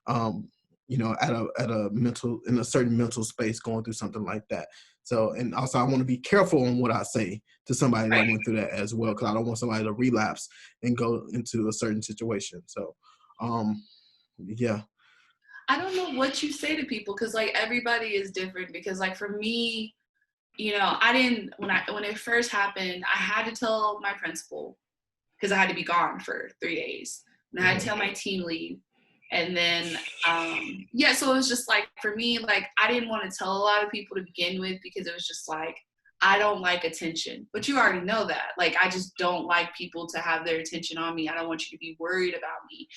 Speaker 1: you know, at a certain mental space going through something like that. So, and also I want to be careful on what I say to somebody that went through that as well, because I don't want somebody to relapse and go into a certain situation. So, yeah.
Speaker 2: I don't know what you say to people, because like, everybody is different. Because like, for me, you know, I didn't, when it first happened, I had to tell my principal, because I had to be gone for 3 days, and I had to tell my team lead. And then, so it was just like, for me, like, I didn't want to tell a lot of people to begin with, because it was just like, I don't like attention, but you already know that. Like, I just don't like people to have their attention on me. I don't want you to be worried about me.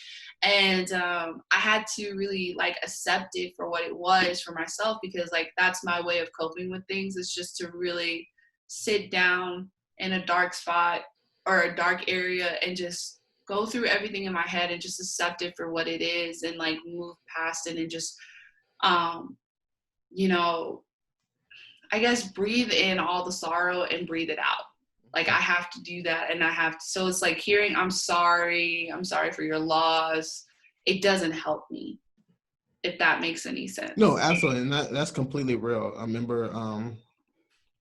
Speaker 2: And I had to really like accept it for what it was for myself, because like that's my way of coping with things, is just to really sit down in a dark spot or a dark area and just go through everything in my head and just accept it for what it is, and like move past it, and just you know, I guess breathe in all the sorrow and breathe it out. Like, I have to do that, and I have to, so it's like hearing I'm sorry for your loss, it doesn't help me, if that makes any sense.
Speaker 1: No, absolutely. And that's completely real. I remember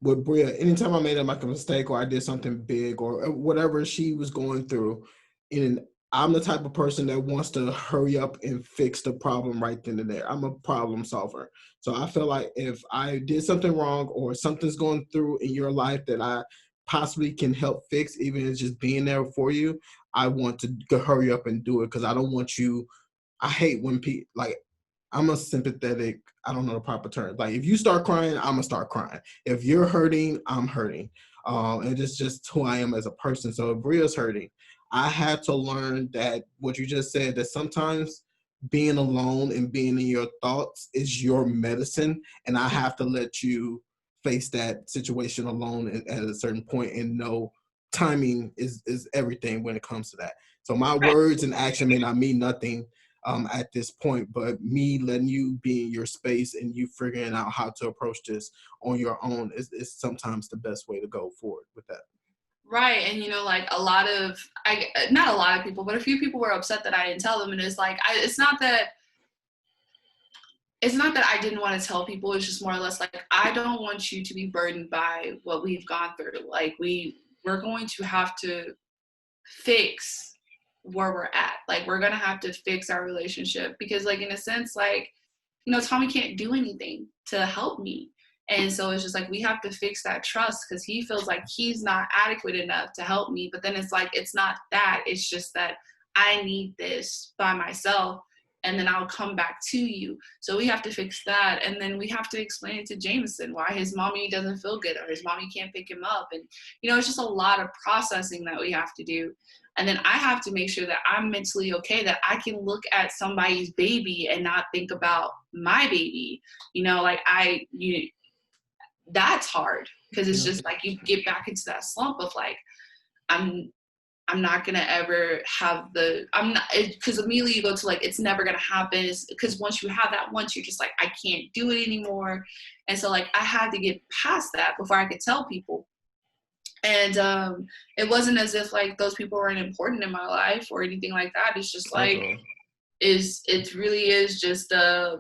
Speaker 1: with Bria, anytime I made like a mistake or I did something big or whatever she was going through, and I'm the type of person that wants to hurry up and fix the problem right then and there. I'm a problem solver. So I feel like if I did something wrong or something's going through in your life that I possibly can help fix, even if it's just being there for you, I want to hurry up and do it, because I don't want you. I hate when people like, I'm a sympathetic, I don't know the proper term. Like, if you start crying, I'm gonna start crying. If you're hurting, I'm hurting. And it's just who I am as a person. So if Bria's hurting, I had to learn that what you just said, that sometimes being alone and being in your thoughts is your medicine. And I have to let you face that situation alone at a certain point, and know timing is everything when it comes to that. So my words and action may not mean nothing at this point, but me letting you be in your space and you figuring out how to approach this on your own is sometimes the best way to go forward with that.
Speaker 2: Right. And, you know, like not a lot of people, but a few people were upset that I didn't tell them. And it's like, it's not that I didn't want to tell people. It's just more or less like, I don't want you to be burdened by what we've gone through. Like, we're going to have to fix where we're at. Like, we're going to have to fix our relationship, because like, in a sense, like, you know, Tommy can't do anything to help me. And so it's just like, we have to fix that trust, because he feels like he's not adequate enough to help me. But then it's like, it's not that. It's just that I need this by myself, and then I'll come back to you. So we have to fix that. And then we have to explain it to Jameson why his mommy doesn't feel good, or his mommy can't pick him up. And, you know, it's just a lot of processing that we have to do. And then I have to make sure that I'm mentally okay, that I can look at somebody's baby and not think about my baby. You know, like that's hard, because it's just like, you get back into that slump of like, I'm not gonna ever have because immediately you go to like, it's never gonna happen, because once you have that once, you're just like, I can't do it anymore. And so like, I had to get past that before I could tell people. And it wasn't as if like those people weren't important in my life or anything like that. It's just like, it really is just a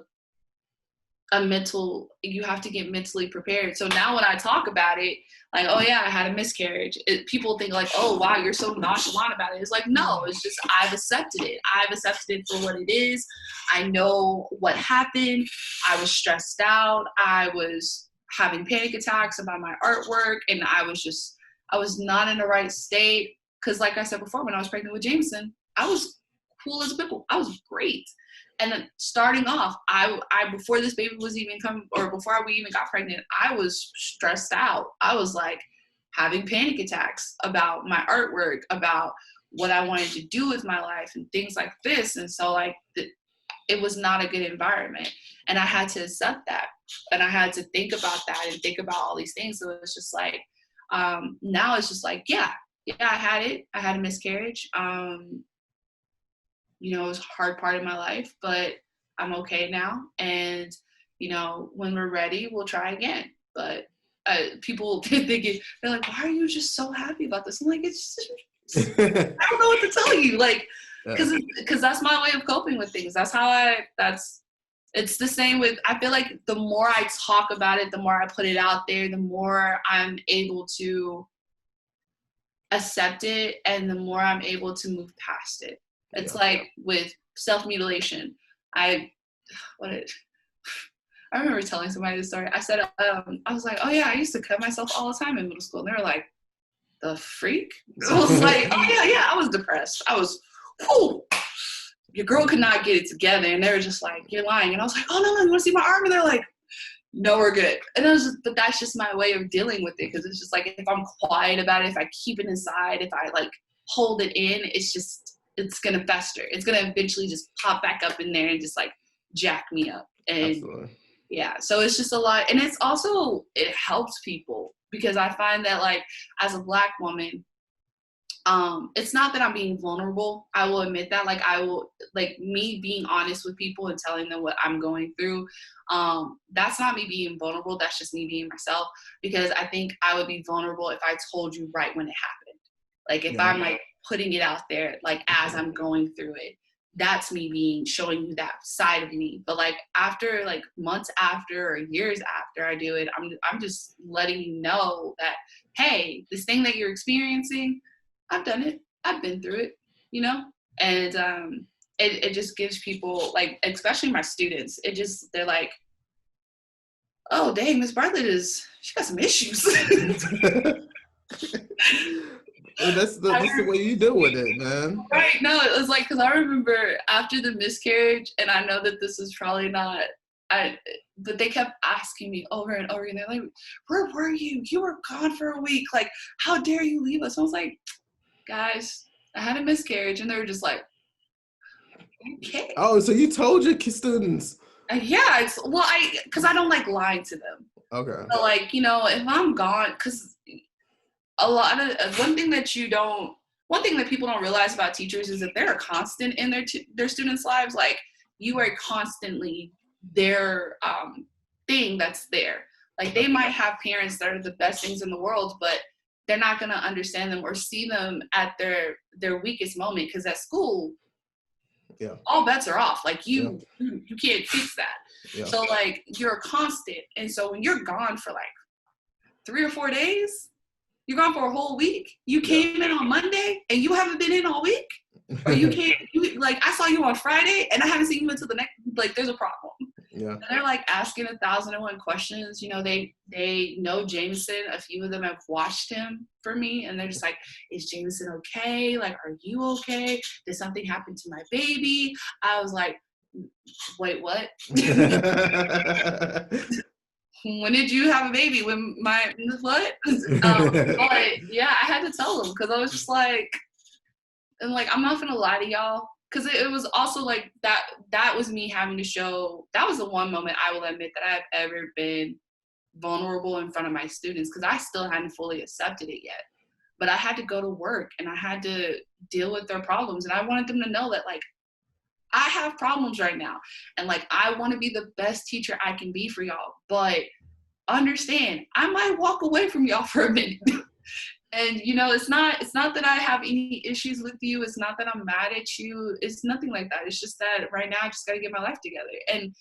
Speaker 2: mental, you have to get mentally prepared. So now when I talk about it, like, oh yeah, I had a miscarriage, people think like, oh wow, you're so nonchalant about it. It's like, no, it's just, I've accepted it for what it is. I know what happened. I was stressed out. I was having panic attacks about my artwork, and I was not in the right state. Because like I said before, when I was pregnant with Jameson, I was cool as a pickle. I was great. And then starting off, I before this baby was even come, or before we even got pregnant, I was stressed out. I was like having panic attacks about my artwork, about what I wanted to do with my life and things like this. And so like, it was not a good environment. And I had to accept that. And I had to think about that and think about all these things. So it's just like, now it's just like, yeah, I had it. I had a miscarriage. You know, it was a hard part of my life, but I'm okay now. And, you know, when we're ready, we'll try again. But people they're like, why are you just so happy about this? I'm like, it's I don't know what to tell you. Like, because that's my way of coping with things. It's the same with, I feel like the more I talk about it, the more I put it out there, the more I'm able to accept it, and the more I'm able to move past it. It's like with self-mutilation. I remember telling somebody this story. I said, I was like, oh yeah, I used to cut myself all the time in middle school. And they were like, the freak? So I was like, oh yeah, I was depressed. I was, whoo, your girl could not get it together. And they were just like, you're lying. And I was like, oh no, you want to see my arm? And they're like, no, we're good. And but that's just my way of dealing with it. Cause it's just like, if I'm quiet about it, if I keep it inside, if I like hold it in, it's going to fester. It's going to eventually just pop back up in there and just like jack me up. And
Speaker 1: Absolutely.
Speaker 2: yeah, so it's just a lot. And it's also, it helps people, because I find that like as a Black woman, it's not that I'm being vulnerable. I will admit that. Like, I will, like, me being honest with people and telling them what I'm going through. That's not me being vulnerable. That's just me being myself, because I think I would be vulnerable if I told you right when it happened. Like, if I'm like putting it out there, like as I'm going through it, that's me showing you that side of me. But like after, like months after or years after I do it, I'm just letting you know that, hey, this thing that you're experiencing, I've done it. I've been through it, you know? And it just gives people, like, especially my students, they're like, oh, dang, Miss Bartlett she got some issues.
Speaker 1: That's the way you deal with it, man.
Speaker 2: Right. No, it was like, because I remember after the miscarriage, and I know that this is probably not, but they kept asking me over and over again. They're like, where were you? You were gone for a week. Like, how dare you leave us? I was like, guys, I had a miscarriage. And they were just like, okay.
Speaker 1: Oh, so you told your students?
Speaker 2: Yeah, because I don't like lying to them.
Speaker 1: Okay.
Speaker 2: So like, you know, if I'm gone, because one thing that people don't realize about teachers is that they're a constant in their students' lives. Like, you are constantly their thing that's there. Like, they might have parents that are the best things in the world, but they're not going to understand them or see them at their weakest moment, because at school, all bets are off. Like, you can't fix that. Yeah. So like, you're a constant. And so when you're gone for like 3 or 4 days, you're gone for a whole week. You came in on Monday and you haven't been in all week. Or like, I saw you on Friday and I haven't seen you until the next, like, there's a problem. Yeah. And they're like asking 1,001 questions. You know, they know Jameson. A few of them have watched him for me, and they're just like, is Jameson okay? Like, are you okay? Did something happen to my baby? I was like, wait, what? When did you have a baby? When what? But yeah, I had to tell them, because I was just like, and like, I'm not gonna lie to y'all, because it was also like that was me having to show. That was the one moment I will admit that I've ever been vulnerable in front of my students, because I still hadn't fully accepted it yet. But I had to go to work and I had to deal with their problems, and I wanted them to know that, like, I have problems right now, and like, I want to be the best teacher I can be for y'all, but understand, I might walk away from y'all for a minute. And, you know, it's not that I have any issues with you. It's not that I'm mad at you. It's nothing like that. It's just that right now I just got to get my life together. And,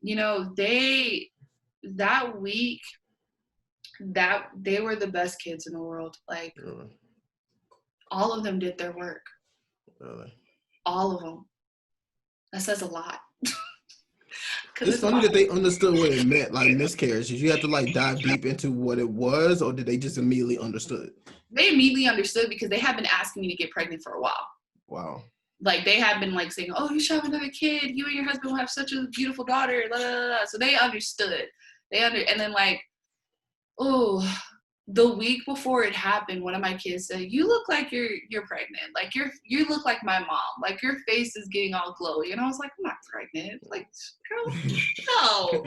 Speaker 2: you know, that week, that they were the best kids in the world. Like, really? All of them did their work. Really? All of them. That says a lot.
Speaker 1: It's funny that they understood what it meant, like miscarriages. You have to like dive deep into what it was, or did they just immediately understood?
Speaker 2: They immediately understood, because they had been asking me to get pregnant for a while. Wow. Like, they had been like saying, oh, you should have another kid. You and your husband will have such a beautiful daughter. Blah, blah, blah. So they understood. And then like, oh, the week before it happened, one of my kids said, you look like you're pregnant. Like, you look like my mom. Like, your face is getting all glowy. And I was like, I'm not pregnant. Like, girl, no.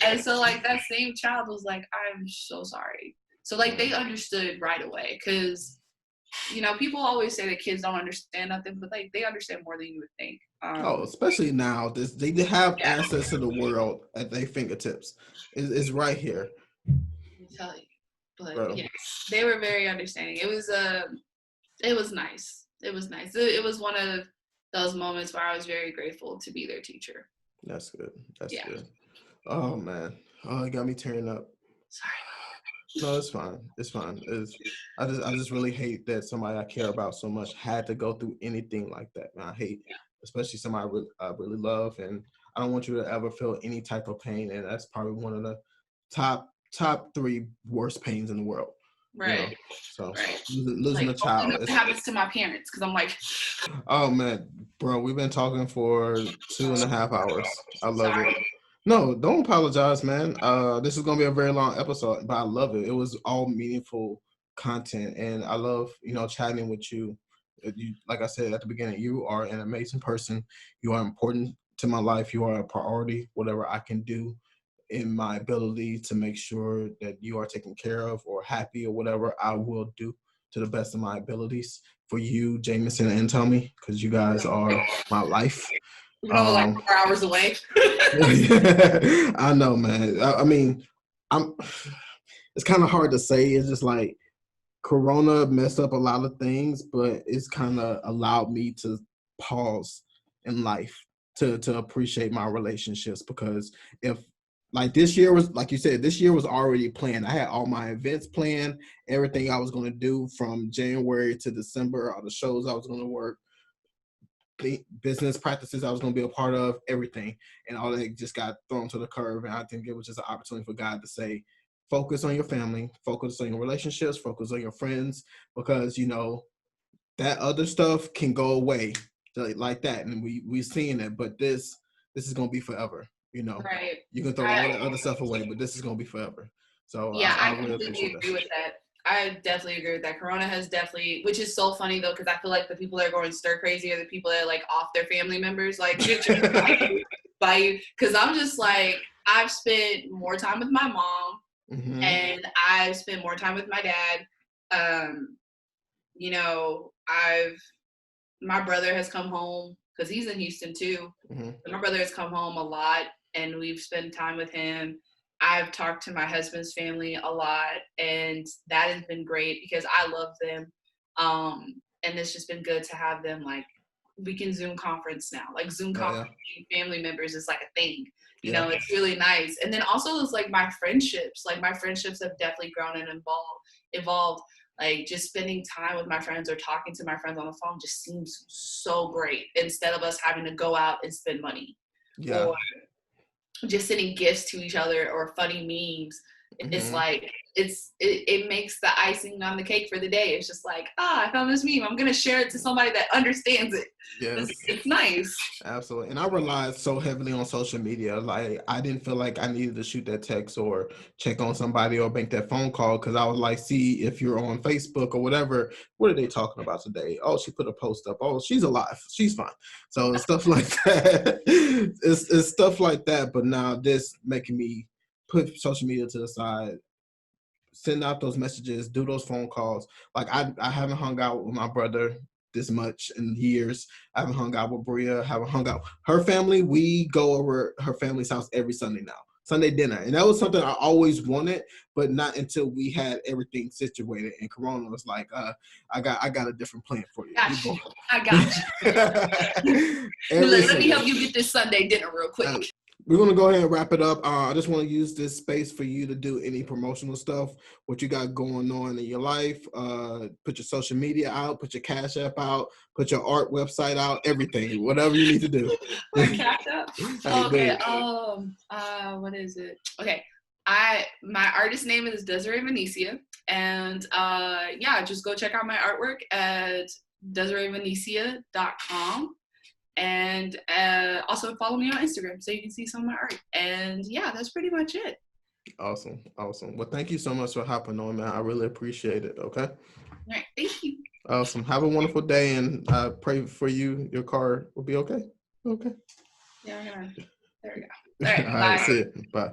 Speaker 2: And so like, that same child was like, I'm so sorry. So like, they understood right away, because, you know, people always say that kids don't understand nothing, but like, they understand more than you would think.
Speaker 1: Especially now, they have access to the world at their fingertips. It's right here.
Speaker 2: Let me tell you. But yes, they were very understanding. It was nice. It was nice. It was one of those moments where I was very grateful to be their teacher.
Speaker 1: That's good. That's good. Oh man. Oh, it got me tearing up.
Speaker 2: Sorry.
Speaker 1: No, it's fine. It's fine. I just really hate that somebody I care about so much had to go through anything like that. Man, I hate, especially somebody I really love, and I don't want you to ever feel any type of pain. And that's probably one of the top 3 worst pains in the world. Right. You know? So losing like, a child.
Speaker 2: It happens to my parents, because I'm like,
Speaker 1: oh man, bro, we've been talking for 2.5 hours. I love it. No, don't apologize, man. This is gonna be a very long episode, but I love it. It was all meaningful content, and I love chatting with you. You, like I said at the beginning, you are an amazing person. You are important to my life. You are a priority. Whatever I can do in my ability to make sure that you are taken care of or happy or whatever, I will do to the best of my abilities for you, Jameson and Tommy, because you guys are my life.
Speaker 2: Even though we're like 4 hours away.
Speaker 1: I know, man. I mean, I'm. It's kind of hard to say. It's just like Corona messed up a lot of things, but it's kind of allowed me to pause in life to appreciate my relationships, because if like this year was, like you said, this year was already planned. I had all my events planned, everything I was going to do from January to December, all the shows I was going to work, business practices I was going to be a part of, everything, and all that just got thrown to the curve. And I think it was just an opportunity for God to say, focus on your family, focus on your relationships, focus on your friends, because that other stuff can go away like that, and we seeing it. But this is going to be forever.
Speaker 2: Right.
Speaker 1: You can throw all that other stuff away, but this is going to be forever. So
Speaker 2: yeah,
Speaker 1: I
Speaker 2: I
Speaker 1: really
Speaker 2: completely
Speaker 1: appreciate
Speaker 2: agree with that. I definitely agree with that. Corona has definitely, which is so funny though, because I feel like the people that are going stir crazy are the people that are like off their family members, like
Speaker 1: that.
Speaker 2: by you. Because I'm just like, I've spent more time with my mom,
Speaker 1: Mm-hmm.
Speaker 2: and I've spent more time with my dad. My brother has come home because he's in Houston too.
Speaker 1: Mm-hmm.
Speaker 2: My brother has come home a lot, and we've spent time with him. I've talked to my husband's family a lot, and that has been great because I love them. And it's just been good to have them. Like, we can Zoom conference now. Like, Zoom conference family members is like a thing. It's really nice. And then also it's like my friendships. Like, my friendships have definitely grown and evolved. Like, just spending time with my friends or talking to my friends on the phone just seems so great, instead of us having to go out and spend money.
Speaker 1: Yeah.
Speaker 2: Or just sending gifts to each other or funny memes. It's like, it makes the icing on the cake for the day. It's just like, I found this meme, I'm gonna share it to somebody that understands it.
Speaker 1: Yes.
Speaker 2: It's nice.
Speaker 1: Absolutely. And I relied so heavily on social media. Like, I didn't feel like I needed to shoot that text or check on somebody or make that phone call, because I was like, see if you're on Facebook or whatever, what are they talking about today? Oh, she put a post up. Oh, she's alive. She's fine. So stuff like that. It's stuff like that. But now this making me put social media to the side, send out those messages, do those phone calls. Like, I haven't hung out with my brother this much in years. I haven't hung out with Bria, haven't hung out. Her family, we go over her family's house every Sunday now. Sunday dinner. And that was something I always wanted, but not until we had everything situated. And Corona was like, I got a different plan for you.
Speaker 2: I got you. Let me help you get this Sunday dinner real quick.
Speaker 1: We're going to go ahead and wrap it up. I just want to use this space for you to do any promotional stuff, what you got going on in your life. Put your social media out, put your Cash App out, put your art website out, everything, whatever you need to do.
Speaker 2: My Cash App? Okay. What is it? Okay. My artist name is Desiree Vaniecia. And just go check out my artwork at DesireeVaniecia.com. And also follow me on Instagram so you can see some of my art. And that's pretty much it.
Speaker 1: Awesome. Well, thank you so much for hopping on, man. I really appreciate it. Okay.
Speaker 2: All right. Thank you.
Speaker 1: Awesome. Have a wonderful day, and I pray for you. Your car will be okay. Okay.
Speaker 2: Yeah. There we go. All right.
Speaker 1: All right. See you. Bye.